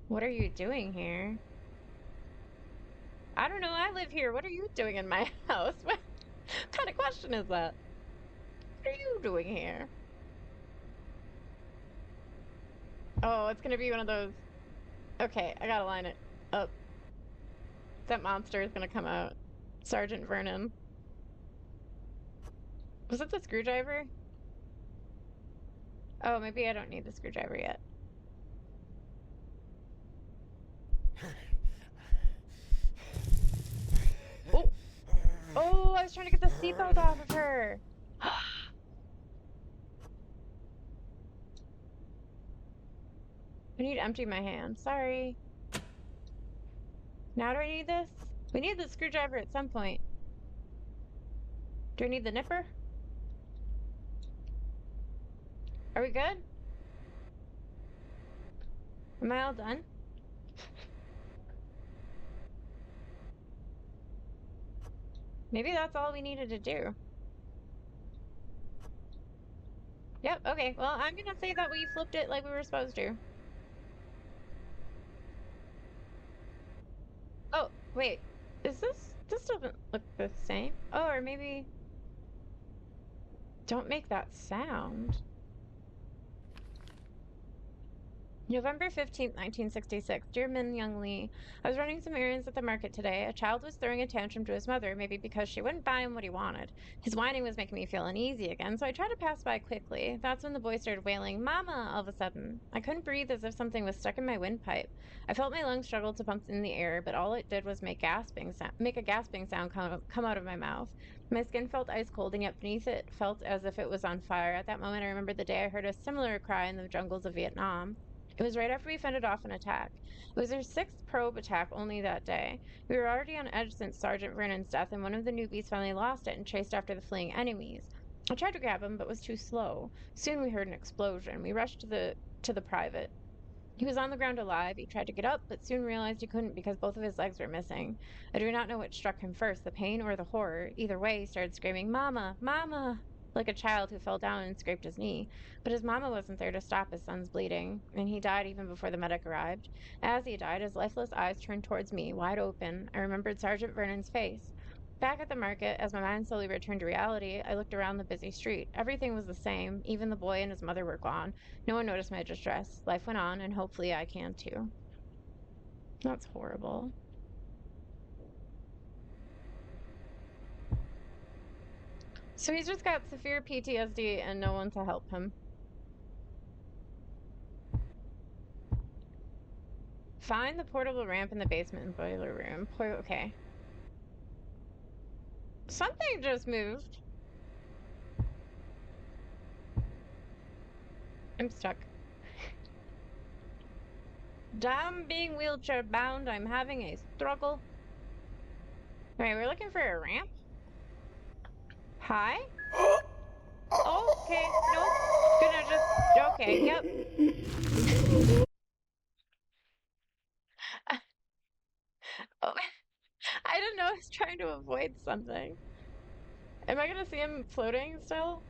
What are you doing here? I don't know. I live here. What are you doing in my house? What kind of question is that? What are you doing here? Oh, it's gonna be one of those. Okay, I gotta line it up. That monster is gonna come out. Sergeant Vernon. Was it the screwdriver? Oh, maybe I don't need the screwdriver yet. Oh! Oh, I was trying to get the seatbelt off of her! I need to empty my hand. Sorry. Now do I need this? We need the screwdriver at some point. Do I need the nipper? Are we good? Am I all done? Maybe that's all we needed to do. Yep, okay. Well, I'm gonna say that we flipped it like we were supposed to. Oh, wait. Is this... This doesn't look the same. Oh, or maybe... Don't make that sound. November 15th, 1966. Dear Min Young Lee, I was running some errands at the market today. A child was throwing a tantrum to his mother, maybe because she wouldn't buy him what he wanted. His whining was making me feel uneasy again, so I tried to pass by quickly. That's when the boy started wailing, Mama, all of a sudden. I couldn't breathe as if something was stuck in my windpipe. I felt my lungs struggle to pump in the air, but all it did was make a gasping sound come out of my mouth. My skin felt ice cold, and yet beneath it felt as if it was on fire. At that moment, I remembered the day I heard a similar cry in the jungles of Vietnam. It was right after we fended off an attack. It was our sixth probe attack only that day. We were already on edge since Sergeant Vernon's death, and one of the newbies finally lost it and chased after the fleeing enemies. I tried to grab him, but was too slow. Soon we heard an explosion. We rushed to the private. He was on the ground alive. He tried to get up, but soon realized he couldn't because both of his legs were missing. I do not know what struck him first, the pain or the horror. Either way, he started screaming, Mama! Mama! Like a child who fell down and scraped his knee. But his mama wasn't there to stop his son's bleeding, and he died even before the medic arrived. As he died, his lifeless eyes turned towards me, wide open. I remembered Sergeant Vernon's face. Back at the market, as my mind slowly returned to reality, I looked around the busy street. Everything was the same. Even the boy and his mother were gone. No one noticed my distress. Life went on, and hopefully I can too. That's horrible. So he's just got severe PTSD and no one to help him. Find the portable ramp in the basement and boiler room. Okay. Something just moved. I'm stuck. Damn, being wheelchair bound, I'm having a struggle. Alright, we're looking for a ramp. Hi? Okay, nope. Gonna just. Okay, yep. Oh, I didn't know I was trying to avoid something. Am I gonna see him floating still?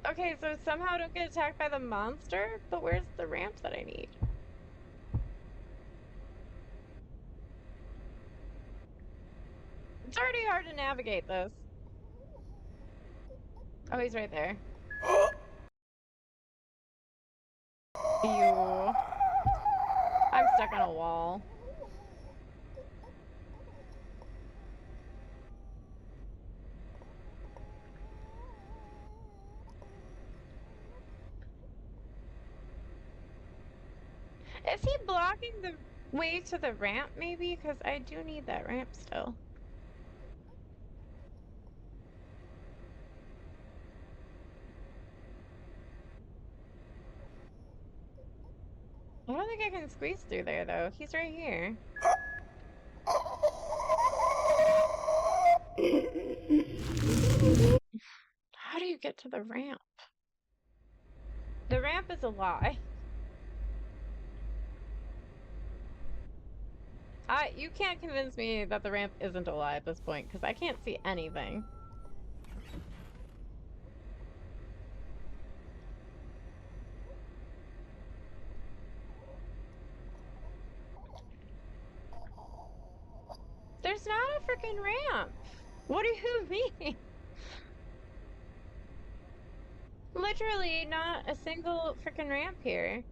Okay, so somehow I don't get attacked by the monster, but where's the ramp that I need? It's already hard to navigate this. Oh, he's right there. Ew. I'm stuck on a wall. Is he blocking the way to the ramp, maybe? Because I do need that ramp still. I don't think I can squeeze through there, though. He's right here. How do you get to the ramp? The ramp is a lie. You can't convince me that the ramp isn't a lie at this point, because I can't see anything. There's not a freaking ramp. What do you mean? Literally not a single freaking ramp here.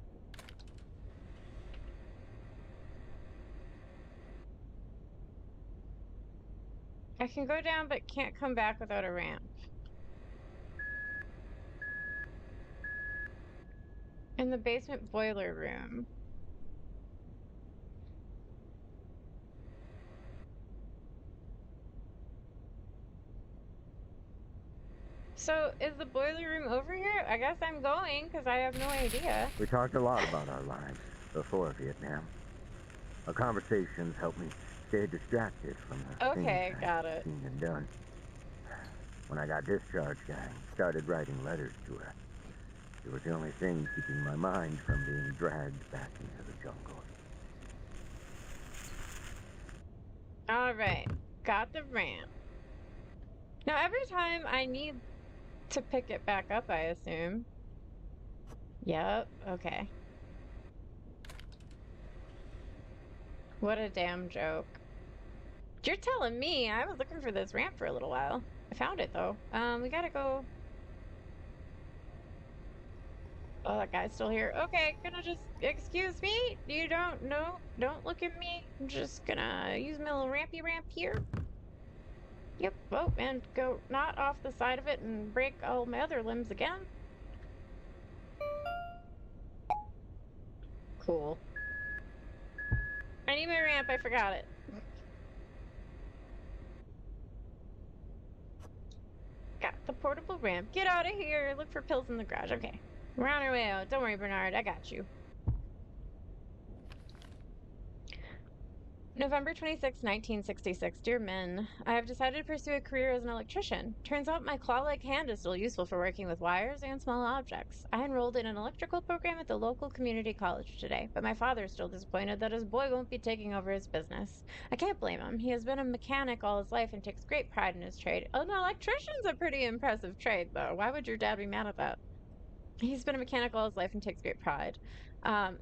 I can go down but can't come back without a ramp. In the basement boiler room. So, is the boiler room over here? I guess I'm going, because I have no idea. We talked a lot about our lives before Vietnam. Our conversations helped me stay distracted from the Okay, things got I'd it. seen and done. When I got discharged, I started writing letters to her. It was the only thing keeping my mind from being dragged back into the jungle. Alright, got the ramp. Now, every time I need to pick it back up, I assume. Yep, okay. What a damn joke. You're telling me I was looking for this ramp for a little while. I found it, though. We gotta go. Oh, that guy's still here. Okay, gonna just, excuse me? You don't know? Don't look at me. I'm just gonna use my little rampy ramp here. Yep, oh, and go not off the side of it and break all my other limbs again. Cool. I need my ramp, I forgot it. Got the portable ramp. Get out of here. Look for pills in the garage. Okay. We're on our way out. Don't worry, Bernard. I got you. November 26, 1966. Dear Min, I have decided to pursue a career as an electrician. Turns out my claw-like hand is still useful for working with wires and small objects. I enrolled in an electrical program at the local community college today, but my father is still disappointed that his boy won't be taking over his business. I can't blame him. He has been a mechanic all his life and takes great pride in his trade. An electrician's a pretty impressive trade, though. Why would your dad be mad at that? He's been a mechanic all his life and takes great pride. Um,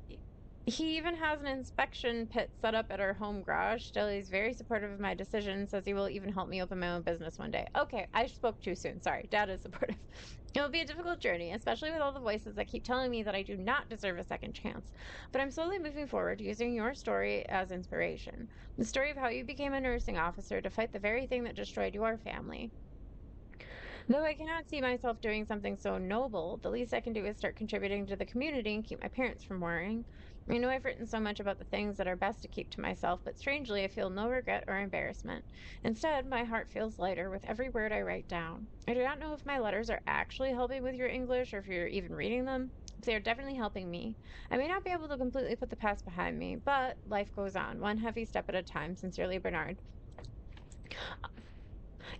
He even has an inspection pit set up at our home garage. Still, he's very supportive of my decision, says he will even help me open my own business one day. Okay, I spoke too soon. Sorry. Dad is supportive. It will be a difficult journey, especially with all the voices that keep telling me that I do not deserve a second chance. But I'm slowly moving forward, using your story as inspiration. The story of how you became a nursing officer to fight the very thing that destroyed your family. Though I cannot see myself doing something so noble, the least I can do is start contributing to the community and keep my parents from worrying. I know I've written so much about the things that are best to keep to myself, but strangely I feel no regret or embarrassment. Instead, my heart feels lighter with every word I write down. I do not know if my letters are actually helping with your English or if you're even reading them. They are definitely helping me. I may not be able to completely put the past behind me, but life goes on, one heavy step at a time. Sincerely, Bernard.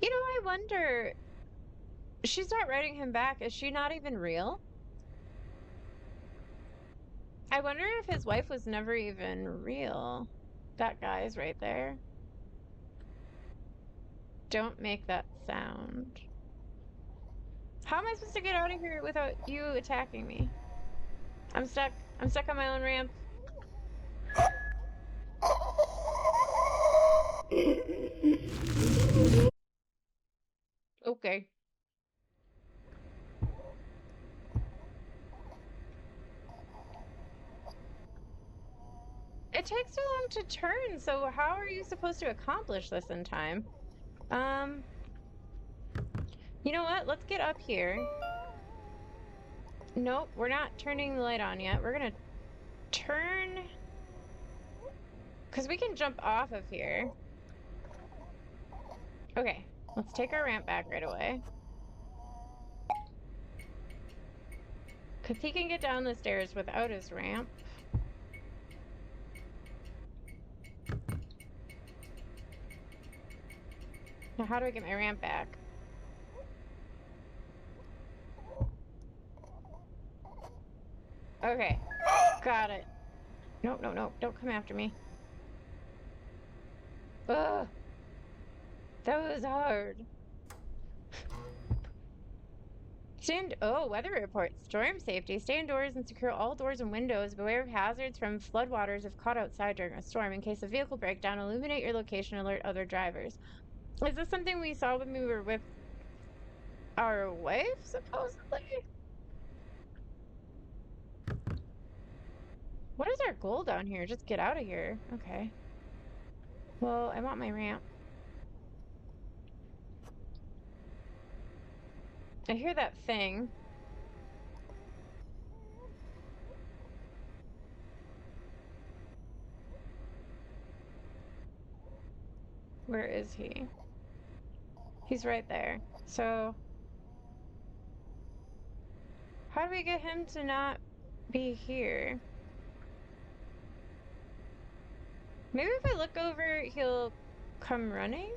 I wonder. She's not writing him back. Is she not even real? I wonder if his wife was never even real. That guy's right there. Don't make that sound. How am I supposed to get out of here without you attacking me? I'm stuck. I'm stuck on my own ramp. Okay. It takes too long to turn, so how are you supposed to accomplish this in time? You know what? Let's get up here. Nope, we're not turning the light on yet. We're gonna turn... Because we can jump off of here. Okay, let's take our ramp back right away. Because he can get down the stairs without his ramp. Now, how do I get my ramp back? Okay, got it. Nope, nope, nope, don't come after me. Ugh, that was hard. Weather report. Storm safety. Stay indoors and secure all doors and windows. Beware of hazards from floodwaters if caught outside during a storm. In case of vehicle breakdown, illuminate your location, alert other drivers. Is this something we saw when we were with our wife, supposedly? What is our goal down here? Just get out of here. Okay. Well, I want my ramp. I hear that thing. Where is he? He's right there. So, how do we get him to not be here? Maybe if I look over, he'll come running?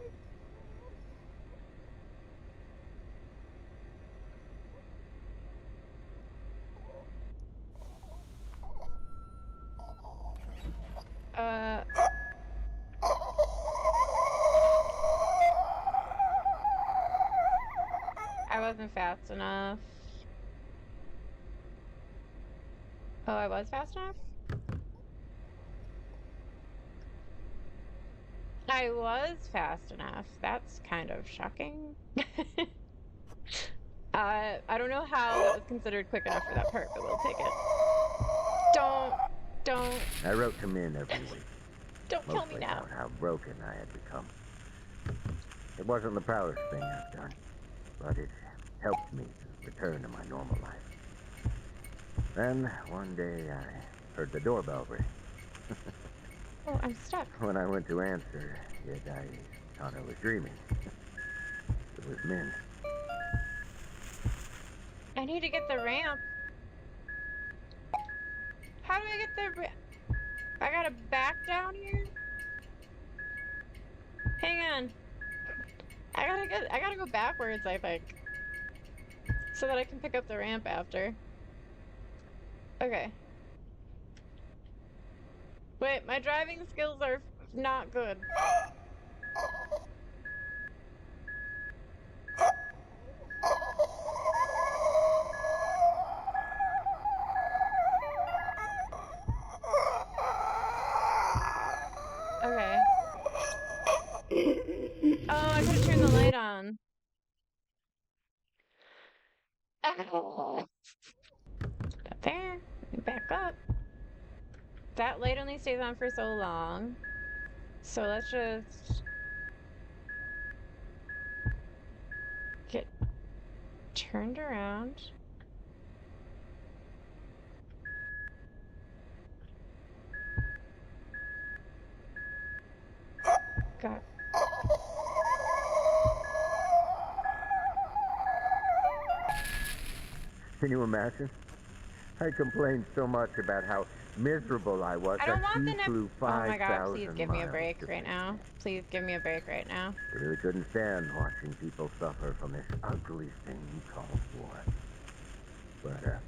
I wasn't fast enough. Oh, I was fast enough? I was fast enough. That's kind of shocking. I don't know how that was considered quick enough for that part, but we'll take it. Don't. I wrote him in every week. Don't kill me Mostly now. about how broken I had become. It wasn't the proudest thing I've done, but it helped me to return to my normal life. Then, one day, I heard the doorbell ring. Oh, I'm stuck. When I went to answer it, I thought I was dreaming. It was Min. I need to get the ramp. How do I get the ramp? I gotta back down here? Hang on. I gotta go backwards, I think. So that I can pick up the ramp after. Okay. Wait, my driving skills are not good. Oh, I could have turned the light on. Ow. There. Back up. That light only stays on for so long. So let's just get turned around. God. Can you imagine? I complained so much about how miserable I was I don't that want she the flew Oh my God, 5,000 please give me a miles break to right see now. me. Please give me a break right now. I really couldn't stand watching people suffer from this ugly thing called war. But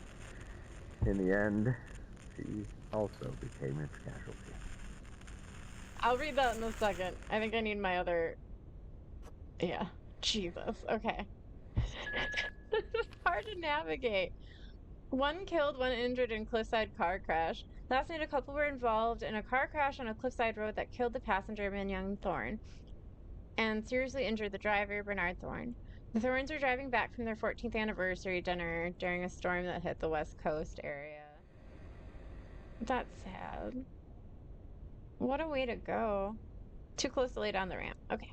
in the end, she also became its casualty. I'll read that in a second. I think I need my other... Yeah. Jesus. Okay. This is hard to navigate. One killed, one injured in cliffside car crash. Last night, a couple were involved in a car crash on a cliffside road that killed the passenger, Young Thorne, and seriously injured the driver, Bernard Thorne. The Thornes were driving back from their 14th anniversary dinner during a storm that hit the West Coast area. That's sad. What a way to go. Too close to lay down the ramp. Okay.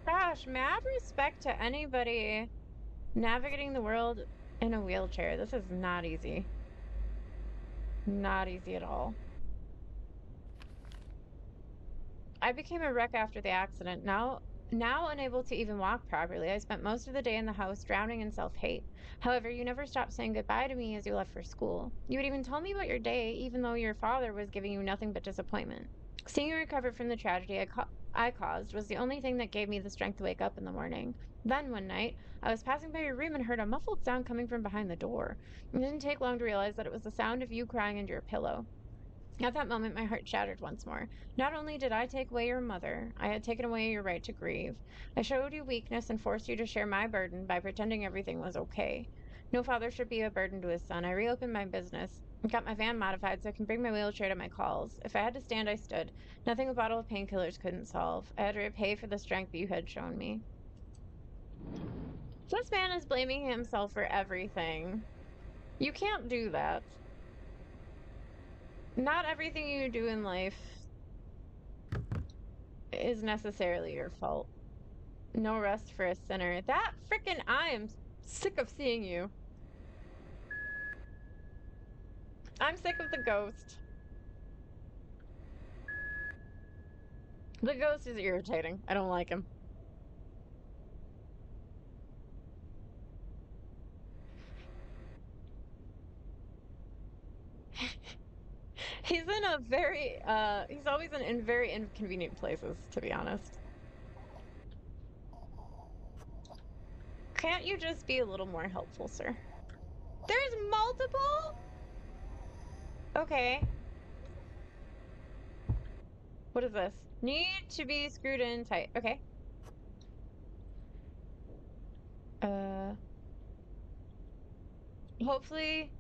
Gosh, mad respect to anybody navigating the world in a wheelchair. This is not easy. Not easy at all. I became a wreck after the accident. Now unable to even walk properly, I spent most of the day in the house drowning in self-hate. However, you never stopped saying goodbye to me as you left for school. You would even tell me about your day, even though your father was giving you nothing but disappointment. Seeing you recover from the tragedy I caused was the only thing that gave me the strength to wake up in the morning. Then, one night, I was passing by your room and heard a muffled sound coming from behind the door. It didn't take long to realize that it was the sound of you crying into your pillow. At that moment, my heart shattered once more. Not only did I take away your mother, I had taken away your right to grieve. I showed you weakness and forced you to share my burden by pretending everything was okay. No father should be a burden to his son. I reopened my business and got my van modified so I can bring my wheelchair to my calls. If I had to stand, I stood. Nothing a bottle of painkillers couldn't solve. I had to repay for the strength you had shown me. This man is blaming himself for everything. You can't do that. Not everything you do in life is necessarily your fault. No rest for a sinner. That frickin' I am sick of seeing you. I'm sick of the ghost. The ghost is irritating. I don't like him. He's in a very, he's always in very inconvenient places, to be honest. Can't you just be a little more helpful, sir? There's multiple? Okay. What is this? Need to be screwed in tight. Okay. Hopefully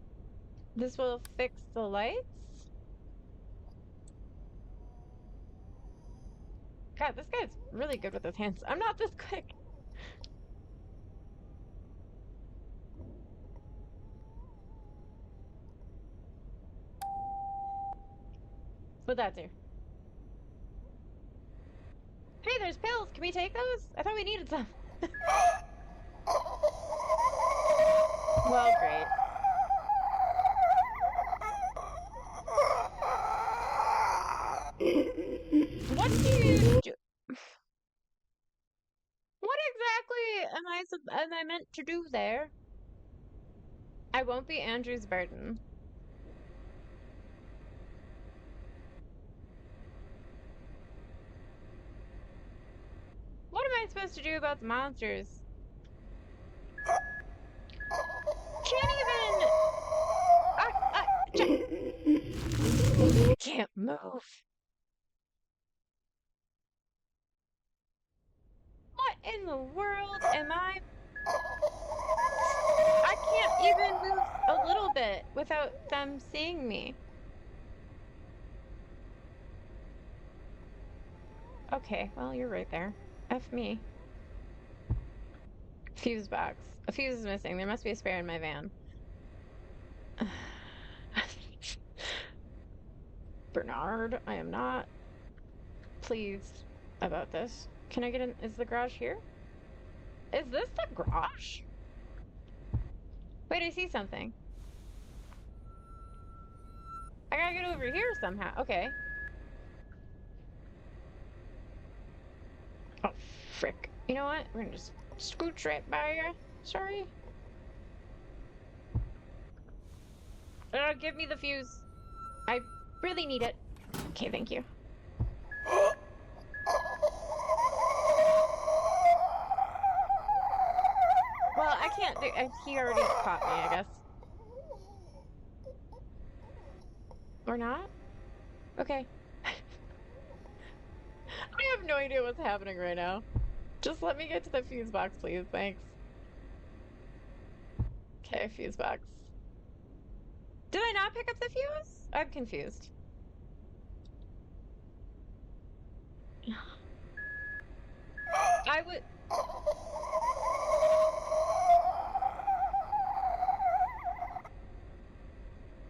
this will fix the lights. God, this guy's really good with his hands. I'm not this quick. What'd that do? Hey, there's pills. Can we take those? I thought we needed some. Well, great. What do you do? What exactly am I meant to do there? I won't be Andrew's burden. What am I supposed to do about the monsters? Can't even... I can't move. What in the world am I... I can't even move a little bit without them seeing me. Okay, well, you're right there. F me. Fuse box. A fuse is missing. There must be a spare in my van. Bernard, I am not pleased about this. Can I get in? Is the garage here? Is this the garage? Wait, I see something. I gotta get over here somehow. Okay. Oh, frick. You know what? We're gonna just scooch right by you. Sorry. Give me the fuse. I really need it. Okay, thank you. Well, I can't do. He already caught me, I guess. Or not? Okay. I have no idea what's happening right now. Just let me get to the fuse box, please. Thanks. Okay, fuse box. Did I not pick up the fuse? I'm confused. I would.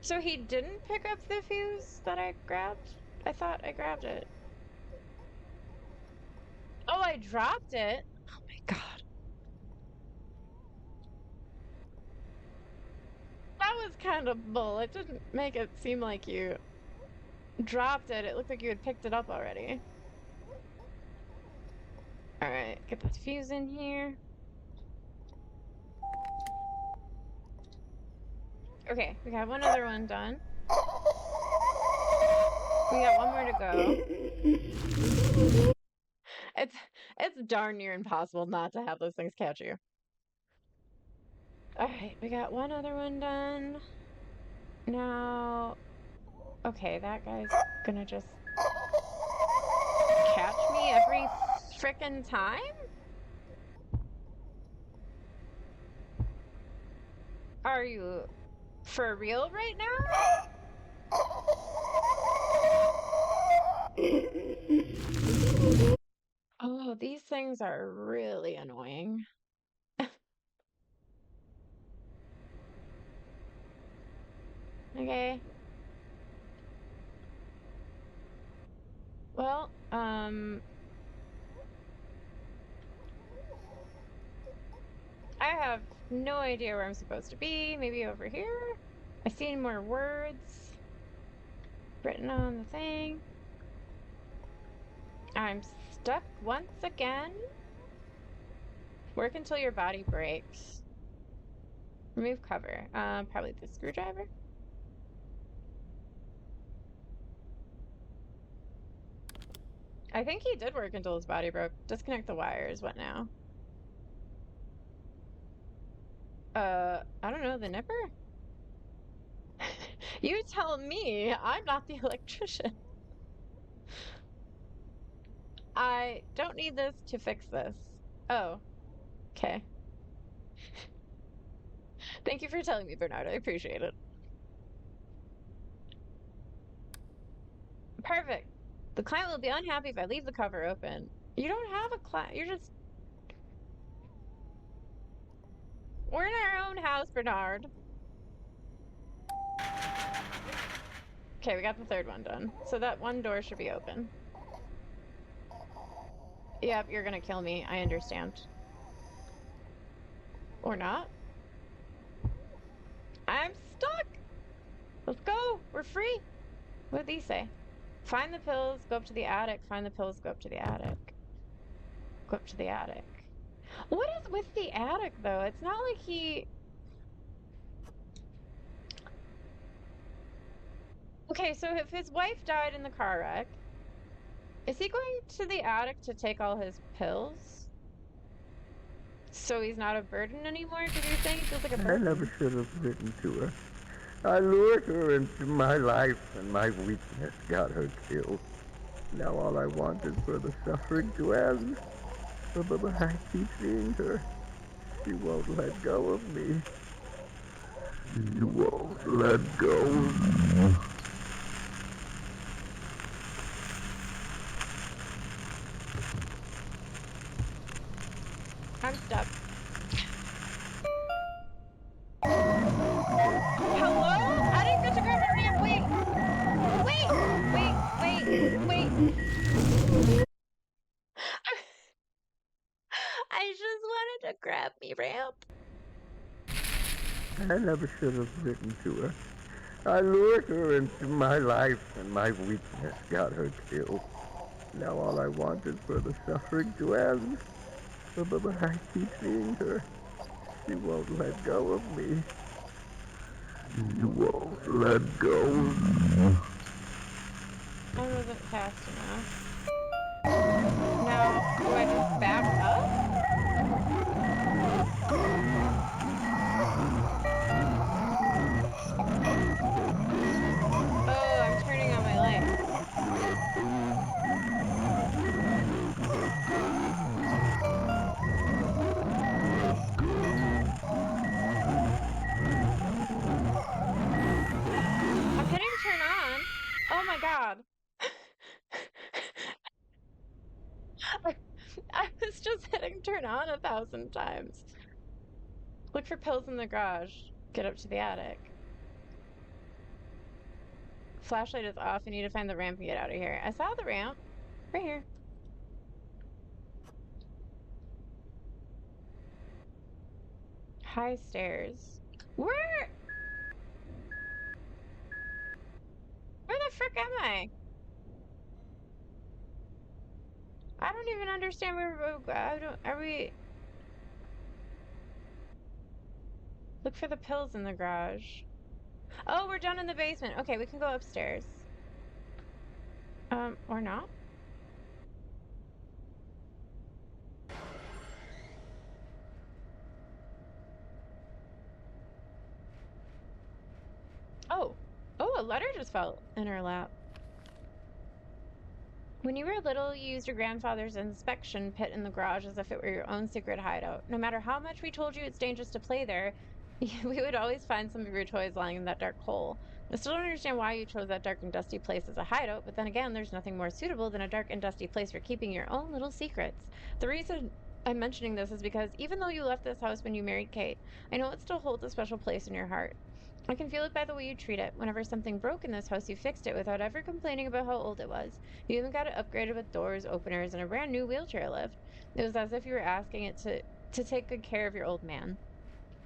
So he didn't pick up the fuse that I grabbed? I thought I grabbed it. Oh, I dropped it? Oh my god. That was kind of bull. It didn't make it seem like you dropped it. It looked like you had picked it up already. Alright, get this fuse in here. Okay, we got one other one done. We got one more to go. It's darn near impossible not to have those things catch you. Alright, we got one other one done. Now, okay, that guy's gonna just catch me every frickin' time? Are you for real right now? Oh, these things are really annoying. Okay. Well, I have no idea where I'm supposed to be. Maybe over here? I see more words written on the thing. I'm stuck once again. Work until your body breaks. Remove cover. Probably the screwdriver. I think he did work until his body broke. Disconnect the wires. What now? I don't know. The nipper? You tell me. I'm not the electrician. I don't need this to fix this. Oh. Okay. Thank you for telling me, Bernard. I appreciate it. Perfect. The client will be unhappy if I leave the cover open. You don't have a client. You're just... We're in our own house, Bernard. Okay, we got the third one done. So that one door should be open. Yep, you're gonna kill me. I understand. Or not. I'm stuck! Let's go! We're free! What did these say? Find the pills, go up to the attic. Find the pills, go up to the attic. Go up to the attic. What is with the attic, though? It's not like he... Okay, so if his wife died in the car wreck, is he going to the attic to take all his pills? So he's not a burden anymore? Because you're saying he feels like a I burden. never should have written to her. I lured her into my life, and my weakness got her killed. Now all I want is for the suffering to end. But I keep seeing her. She won't let go of me. She won't let go of me. I'm stuck. Hello? I didn't get to grab my ramp. Wait. I just wanted to grab me ramp. I never should have written to her. I lured her into my life, and my weakness got her killed. Now all I want is for the suffering to end. But I keep seeing her. She won't let go of me. She won't let go. I wasn't fast enough. Now, do I just back up? Oh, I'm turning on my light. I'm hitting turn on. Oh my god. I was just hitting turn on 1,000 times. Look for pills in the garage. Get up to the attic. Flashlight is off. I need to find the ramp and get out of here. I saw the ramp. Right here. High stairs. Where the frick am I? I don't even understand where are we? Look for the pills in the garage. Oh, we're down in the basement. Okay, we can go upstairs. Or not? Oh. Oh, a letter just fell in her lap. When you were little, you used your grandfather's inspection pit in the garage as if it were your own secret hideout. No matter how much we told you it's dangerous to play there, we would always find some of your toys lying in that dark hole. I still don't understand why you chose that dark and dusty place as a hideout, but then again, there's nothing more suitable than a dark and dusty place for keeping your own little secrets. The reason I'm mentioning this is because even though you left this house when you married Kate, I know it still holds a special place in your heart. I can feel it by the way you treat it. Whenever something broke in this house, you fixed it without ever complaining about how old it was. You even got it upgraded with doors, openers, and a brand new wheelchair lift. It was as if you were asking it to take good care of your old man.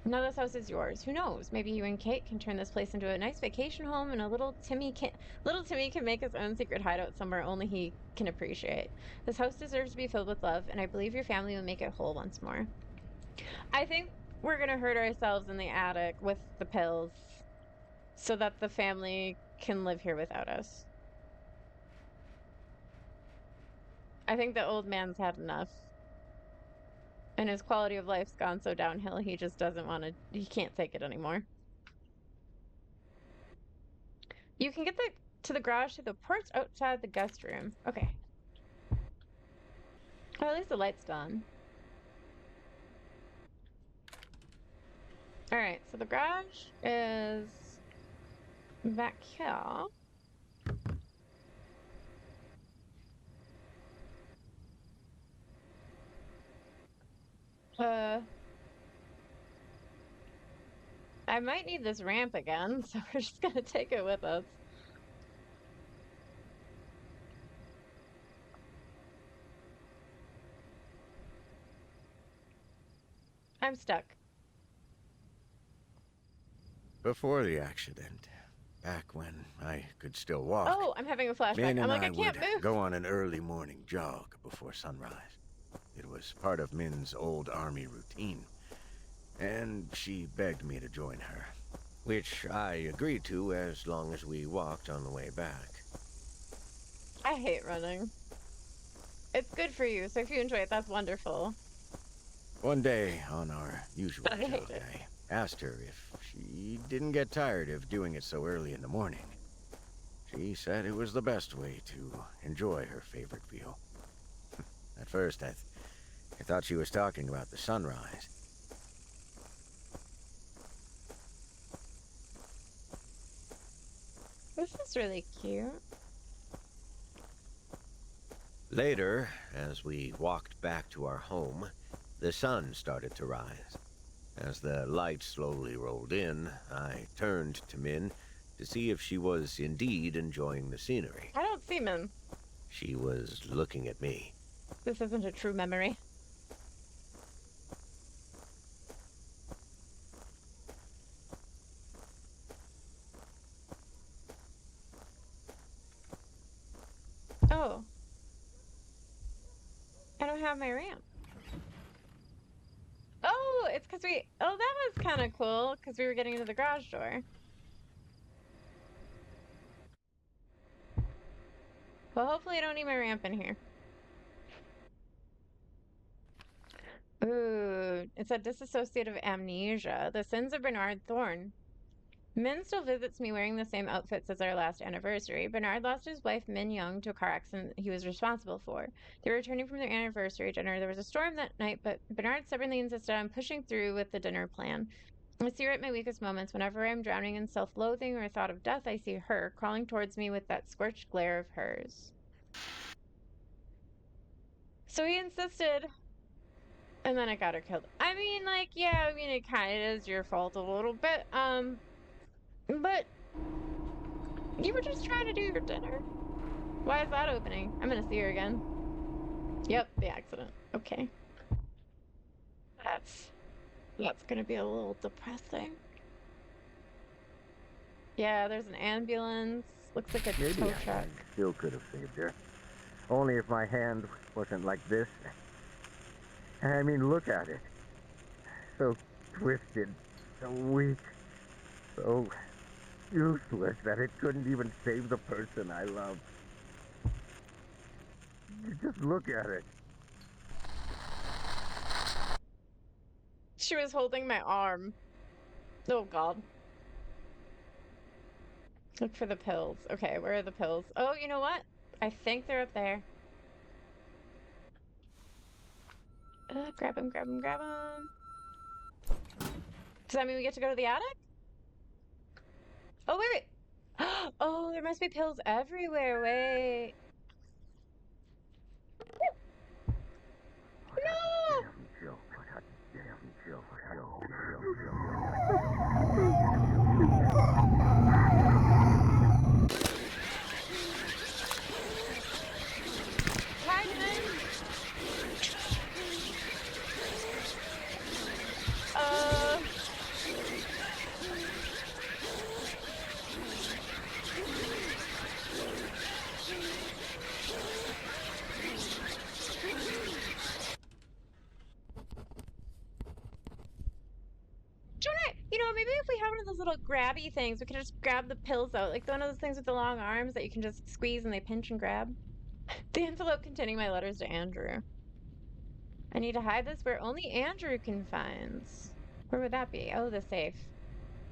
Now this house is yours. Who knows? Maybe you and Kate can turn this place into a nice vacation home, and little Timmy can make his own secret hideout somewhere only he can appreciate. This house deserves to be filled with love, and I believe your family will make it whole once more. I think we're gonna hurt ourselves in the attic with the pills, so that the family can live here without us. I think the old man's had enough. And his quality of life's gone so downhill, he just doesn't want to, he can't take it anymore. You can get to the garage through the porch outside the guest room. Okay. Oh, at least the light's gone. Alright, so the garage is back here. I might need this ramp again, so we're just gonna take it with us. I'm stuck. Before the accident, back when I could still walk, Oh, I'm having a flashback. Min I'm and like, I I can't would move. go on an early morning jog before sunrise. It was part of Min's old army routine, and she begged me to join her, which I agreed to as long as we walked on the way back. I hate running. It's good for you, so if you enjoy it, that's wonderful. One day, on our usual I hate jog, it. I asked her if she didn't get tired of doing it so early in the morning. She said it was the best way to enjoy her favorite view. At first, I thought she was talking about the sunrise. This is really cute. Later, as we walked back to our home, The sun started to rise. As the light slowly rolled in, I turned to Min to see if she was indeed enjoying the scenery. I don't see Min. She was looking at me. This isn't a true memory. Oh. I don't have my ramp. Oh, it's because we... Oh, that was kind of cool, because we were getting into the garage door. Well, hopefully I don't need my ramp in here. Ooh, it said disassociative amnesia. The sins of Bernard Thorne. Min still visits me wearing the same outfits as our last anniversary. Bernard lost his wife, Min Young, to a car accident he was responsible for. They were returning from their anniversary dinner. There was a storm that night, but Bernard stubbornly insisted on pushing through with the dinner plan. I see her at my weakest moments. Whenever I'm drowning in self-loathing or thought of death, I see her crawling towards me with that scorched glare of hers. So he insisted, and then I got her killed. I mean, like, yeah, I mean, it kind of is your fault a little bit, but you were just trying to do your dinner. Why is that opening? I'm gonna see her again. Yep, the accident. Okay. That's gonna be a little depressing. Yeah, there's an ambulance. Looks like a Maybe tow I truck. still could have saved her. Only if my hand wasn't like this. I mean, look at it. So twisted, so weak, so useless that it couldn't even save the person I love. Just look at it. She was holding my arm. Oh, God. Look for the pills. Okay, where are the pills? Oh, you know what? I think they're up there. Grab them, grab them, grab them. Does that mean we get to go to the attic? Oh, wait, wait. Oh, there must be pills everywhere. Wait. No! Damn joke. What a damn joke. Hi, Min. Maybe if we have one of those little grabby things, we could just grab the pills out. Like one of those things with the long arms that you can just squeeze and they pinch and grab. The envelope containing my letters to Andrew. I need to hide this where only Andrew can find. Where would that be? Oh, the safe.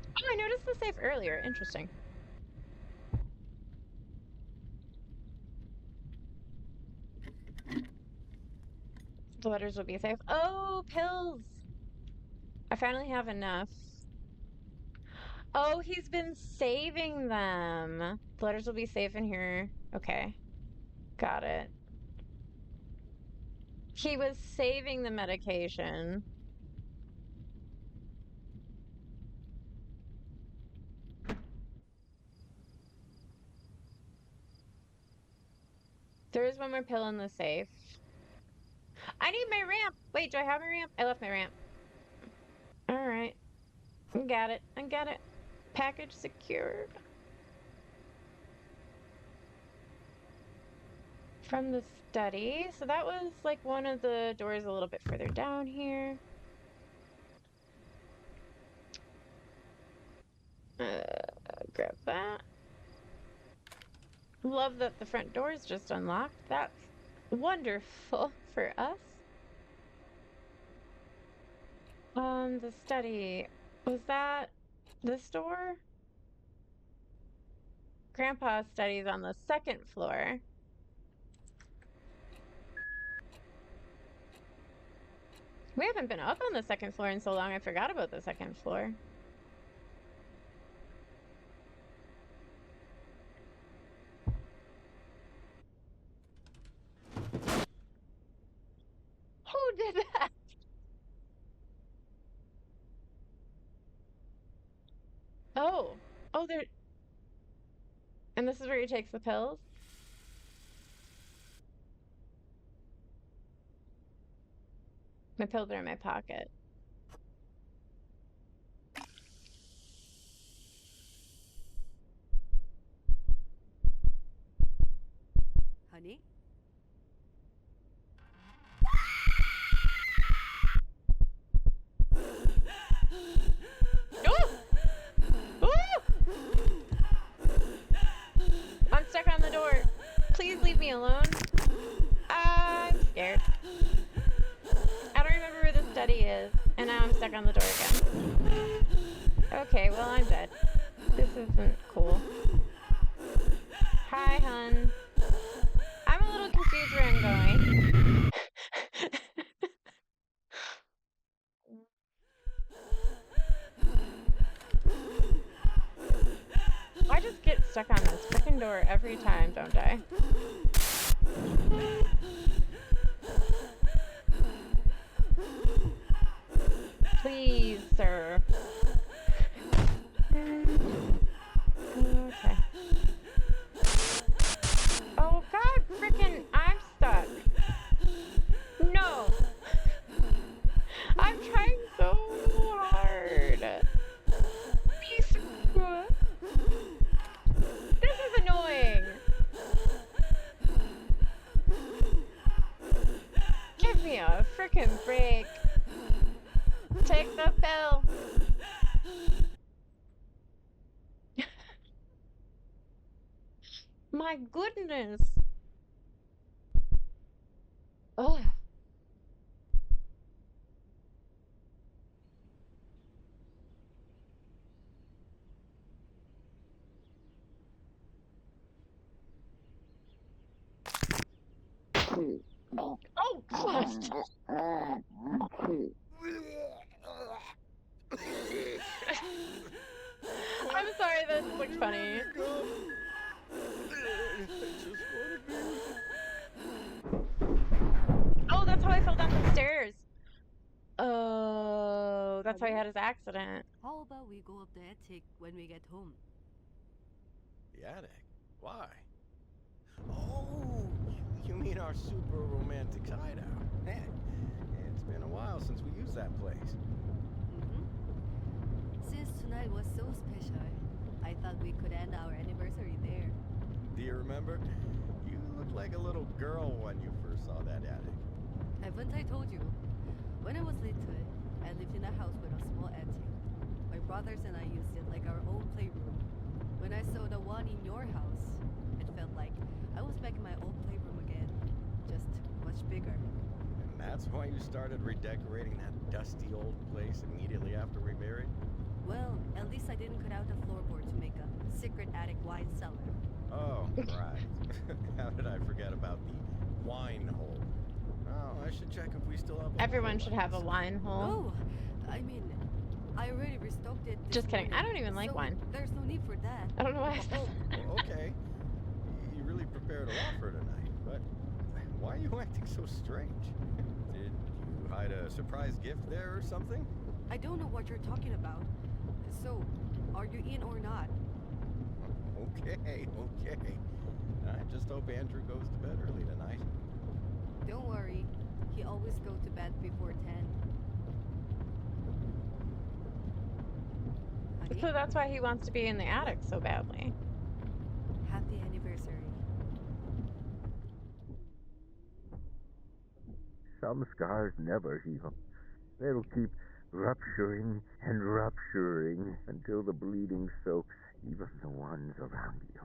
Oh, I noticed the safe earlier. Interesting. The letters will be safe. Oh, pills! I finally have enough. Oh, he's been saving them. The letters will be safe in here. Okay. Got it. He was saving the medication. There is one more pill in the safe. I need my ramp. Wait, do I have my ramp? I left my ramp. Alright. I got it. I got it. Package secured. From the study. So that was like one of the doors a little bit further down here. Grab that. Love that the front door is just unlocked. That's wonderful for us. The study. Was that this door? Grandpa's study's on the second floor. We haven't been up on the second floor in so long, I forgot about the second floor. Who did that? Oh. Oh, there. And this is where he takes the pills? My pills are in my pocket. Honey? Oh! Oh! I'm stuck on the door. Please leave me alone. I'm scared. I don't remember where the study is, and now I'm stuck on the door again. Okay, well, I'm dead. This isn't cool. Hi, hun. I'm a little confused where I'm going. I just get stuck on this freaking door every time, don't I? Please, sir. Okay. Oh god, freaking, I'm stuck. No. I'm trying so hard. Piece of crap. This is annoying. Give me a freaking break. Take the pill. My goodness. Oh. Oh, God. I'm sorry, this looked funny. Oh, that's how I fell down the stairs. Oh, that's how he had his accident. How about we go up the attic when we get home? The attic? Why? Oh, you mean our super romantic hideout? Heck, it's been a while since we used that place. Since tonight was so special, I thought we could end our anniversary there. Do you remember? You looked like a little girl when you first saw that attic. Haven't I told you? When I was little, I lived in a house with a small attic. My brothers and I used it like our own playroom. When I saw the one in your house, it felt like I was back in my old playroom again, just much bigger. And that's why you started redecorating that dusty old place immediately after we married? Well, at least I didn't cut out the floorboard to make a secret attic wine cellar. Oh, right. How did I forget about the wine hole? Oh, I should check if we still have. Everyone should have a wine hole. Oh, I mean, I already restocked it. This Just kidding. I morning, don't even like so wine. There's no need for that. I don't know why I said that. Oh, okay. You really prepared a lot for tonight, but why are you acting so strange? Did you hide a surprise gift there or something? I don't know what you're talking about. So, are you in or not? Okay. I just hope Andrew goes to bed early tonight. Don't worry. He always goes to bed before 10. Honey, So that's why he wants to be in the attic so badly. happy anniversary. Some scars never heal. They'll keep rupturing and rupturing until the bleeding soaks even the ones around you.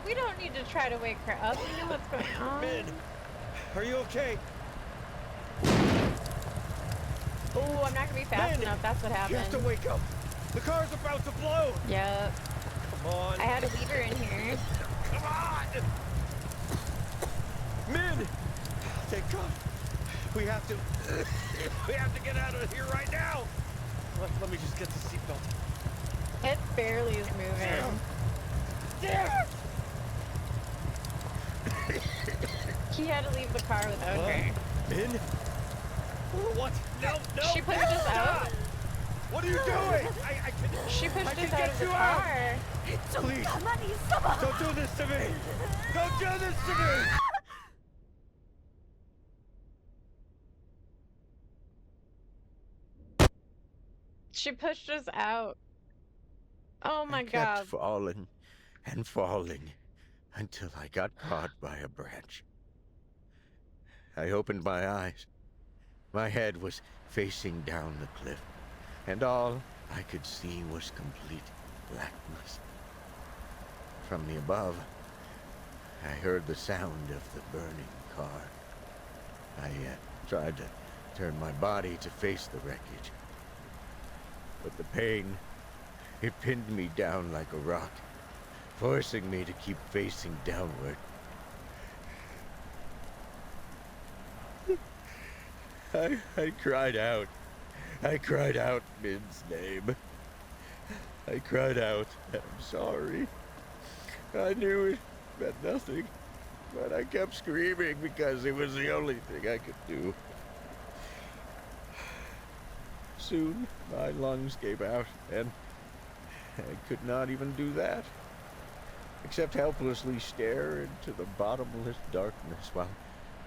We don't need to try to wake her up. We know what's going on. Min, are you okay? Oh, I'm not gonna be fast Min, enough. That's what You have to happened. wake up. The car's about to blow. Yep. Come on. I had a lever in here. Come on. Min, thank God. We have to... we have to get out of here right now! Let me just get the seatbelt. It barely is moving. Damn! He had to leave the car without her. Min? What? No, no! She pushed us out. What are you doing? I can... She pushed I us can out get of the you out. car. Please. Don't do this to me! Don't do this to me! She pushed us out. Oh my I god. kept falling and falling until I got caught by a branch. I opened my eyes. My head was facing down the cliff, and all I could see was complete blackness. From the above, I heard the sound of the burning car. I tried to turn my body to face the wreckage, but the pain, it pinned me down like a rock, forcing me to keep facing downward. I cried out. I cried out Min's name. I cried out, I'm sorry. I knew it meant nothing, but I kept screaming because it was the only thing I could do. Soon, my lungs gave out, and I could not even do that, except helplessly stare into the bottomless darkness while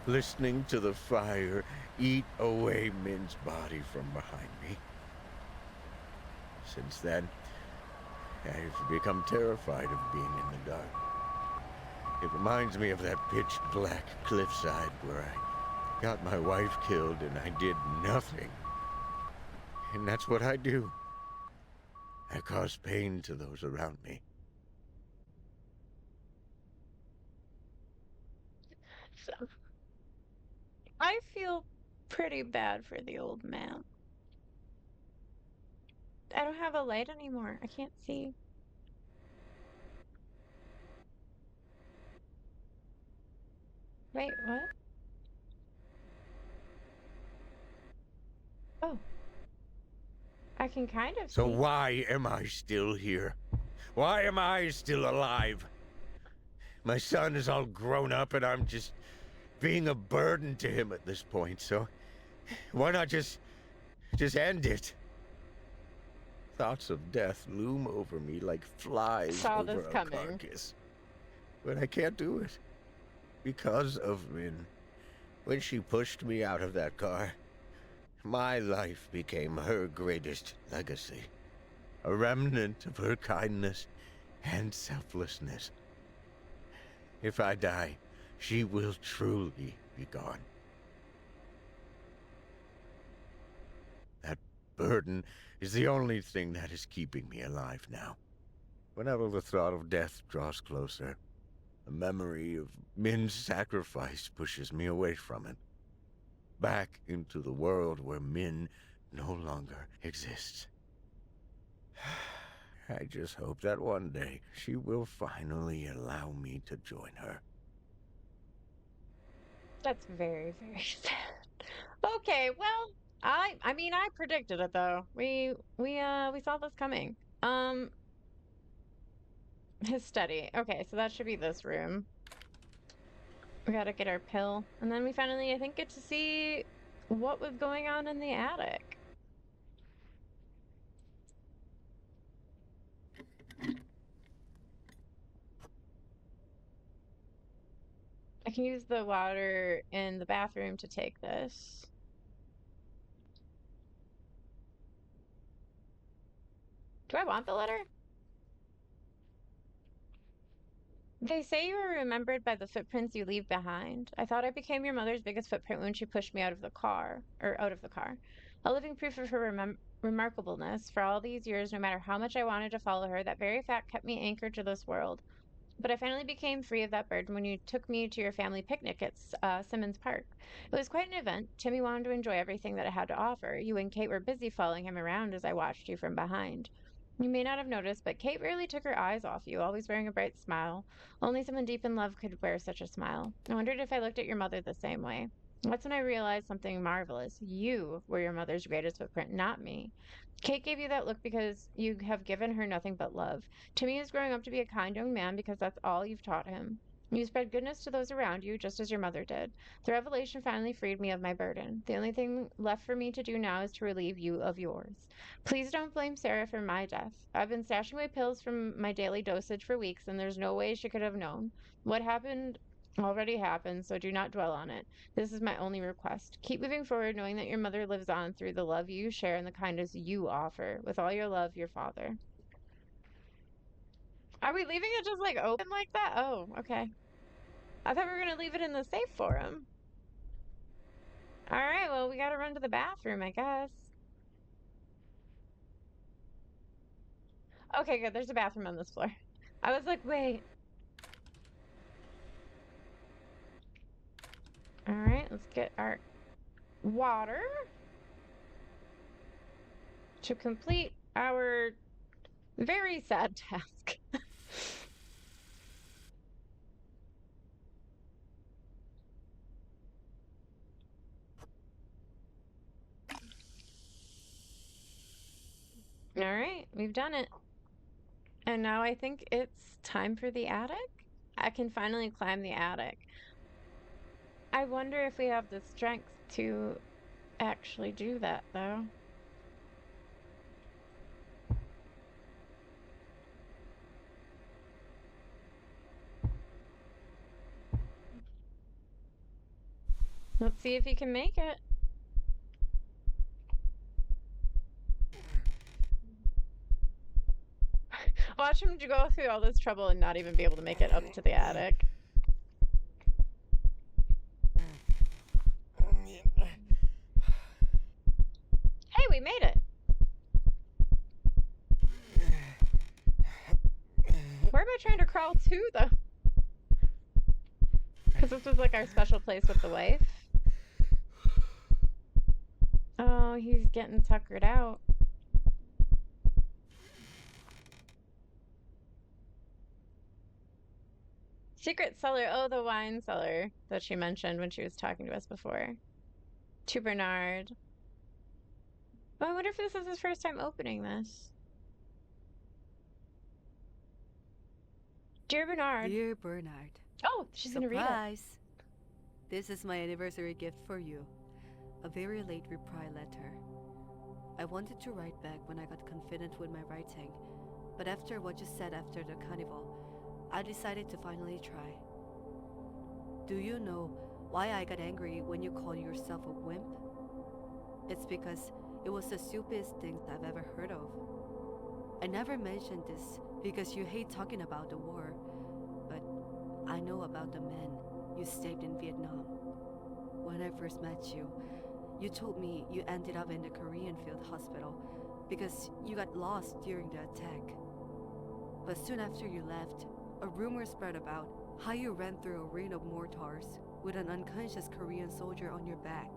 listening to the fire eat away Min's body from behind me. Since then, I've become terrified of being in the dark. It reminds me of that pitch-black cliffside where I got my wife killed and I did nothing. And that's what I do. I cause pain to those around me. So, I feel pretty bad for the old man. I don't have a light anymore. I can't see. Wait, what? Oh. I can kind of So see. why am I still here? Why am I still alive? My son is all grown up and I'm just being a burden to him at this point, so why not just end it? Thoughts of death loom over me like flies Saw over this a coming. carcass. But I can't do it. Because of Min. When she pushed me out of that car, my life became her greatest legacy. A remnant of her kindness and selflessness. If I die, she will truly be gone. That burden is the only thing that is keeping me alive now. Whenever the thought of death draws closer, the memory of Min's sacrifice pushes me away from it. Back into the world where Min no longer exists. I just hope that one day she will finally allow me to join her. That's very, very sad. Okay, well, I mean, I predicted it though. We saw this coming. His study. Okay, so that should be this room. We gotta get our pill, and then we finally, I think, get to see what was going on in the attic. I can use the water in the bathroom to take this. Do I want the letter? They say you are remembered by the footprints you leave behind. I thought I became your mother's biggest footprint when she pushed me out of the car, A living proof of her remarkableness. For all these years, no matter how much I wanted to follow her, that very fact kept me anchored to this world. But I finally became free of that burden when you took me to your family picnic at Simmons Park. It was quite an event. Timmy wanted to enjoy everything that it had to offer. You and Kate were busy following him around as I watched you from behind. You may not have noticed, but Kate rarely took her eyes off you, always wearing a bright smile. Only someone deep in love could wear such a smile. I wondered if I looked at your mother the same way. That's when I realized something marvelous. You were your mother's greatest footprint, not me. Kate gave you that look because you have given her nothing but love. Timmy is growing up to be a kind young man because that's all you've taught him. You spread goodness to those around you, just as your mother did. The revelation finally freed me of my burden. The only thing left for me to do now is to relieve you of yours. Please don't blame Sarah for my death. I've been stashing away pills from my daily dosage for weeks, and there's no way she could have known. What happened already happened, so do not dwell on it. This is my only request. Keep moving forward, knowing that your mother lives on through the love you share and the kindness you offer. With all your love, your father. Are we leaving it just like open like that? Oh, okay. I thought we were going to leave it in the safe for him. All right, well, we got to run to the bathroom, I guess. Okay, good. There's a bathroom on this floor. I was like, wait. All right, let's get our water to complete our very sad task. All right, we've done it. And now I think it's time for the attic. I can finally climb the attic. I wonder if we have the strength to actually do that, though. Let's see if he can make it. Watch him go through all this trouble and not even be able to make it up to the attic. Hey, we made it! Where am I trying to crawl to, though? Because this was like our special place with the wife. Oh, he's getting tuckered out. Secret cellar. Oh, the wine cellar that she mentioned when she was talking to us before. To Bernard. Oh, I wonder if this is his first time opening this. Dear Bernard. Dear Bernard. Oh, she's gonna read it. Surprise! This is my anniversary gift for you. A very late reply letter. I wanted to write back when I got confident with my writing, but after what you said after the carnival, I decided to finally try. Do you know why I got angry when you called yourself a wimp? It's because it was the stupidest thing I've ever heard of. I never mentioned this because you hate talking about the war, but I know about the men you saved in Vietnam. When I first met you, you told me you ended up in the Korean field hospital because you got lost during the attack. But soon after you left, a rumor spread about how you ran through a rain of mortars with an unconscious Korean soldier on your back.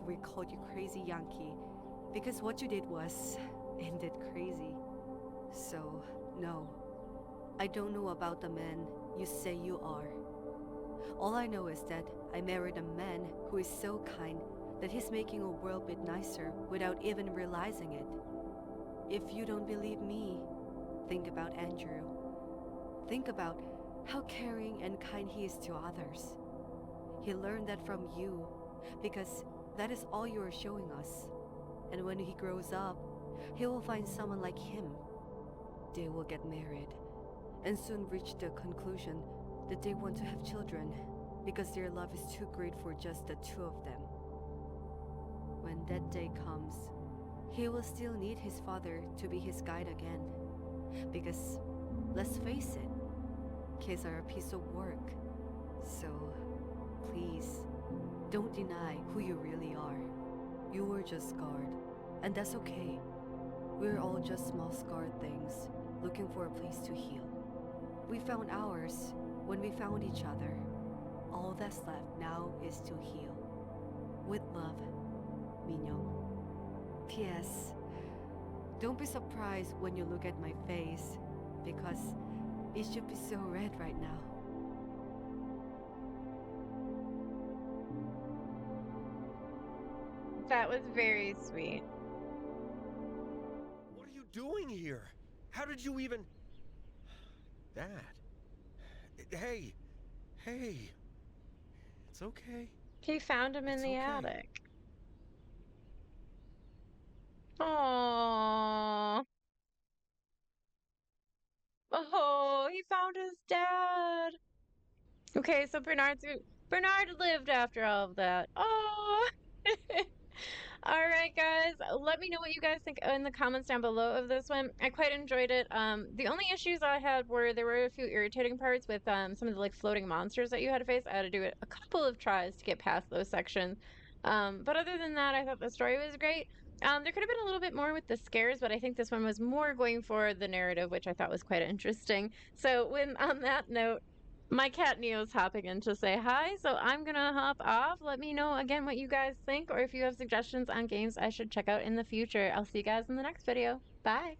We called you Crazy Yankee because what you did was indeed crazy. So, no, I don't know about the man you say you are. All I know is that I married a man who is so kind that he's making a world a bit nicer without even realizing it. If you don't believe me, think about Andrew. Think about how caring and kind he is to others. He learned that from you because that is all you are showing us. And when he grows up, he will find someone like him. They will get married and soon reach the conclusion that they want to have children because their love is too great for just the two of them. When that day comes, he will still need his father to be his guide again. Because, let's face it, kids are a piece of work. So, please, don't deny who you really are. You were just scarred, and that's okay. We're all just small scarred things, looking for a place to heal. We found ours when we found each other. All that's left now is to heal. With love, Minyoung. P.S. Don't be surprised when you look at my face, because it should be so red right now. That was very sweet. What are you doing here? How did you even... Dad. Hey. Hey. It's okay. He found him in It's the okay. attic. Aww. Oh, he found his dad. Okay, so Bernard lived after all of that. Oh. All right, guys. Let me know what you guys think in the comments down below of this one. I quite enjoyed it. The only issues I had were there were a few irritating parts with some of the like floating monsters that you had to face. I had to do it a couple of tries to get past those sections. But other than that, I thought the story was great. There could have been a little bit more with the scares, but I think this one was more going for the narrative, which I thought was quite interesting. So, when on that note, my cat Neo's hopping in to say hi, so I'm gonna hop off. Let me know again what you guys think, or if you have suggestions on games I should check out in the future. I'll see you guys in the next video. Bye!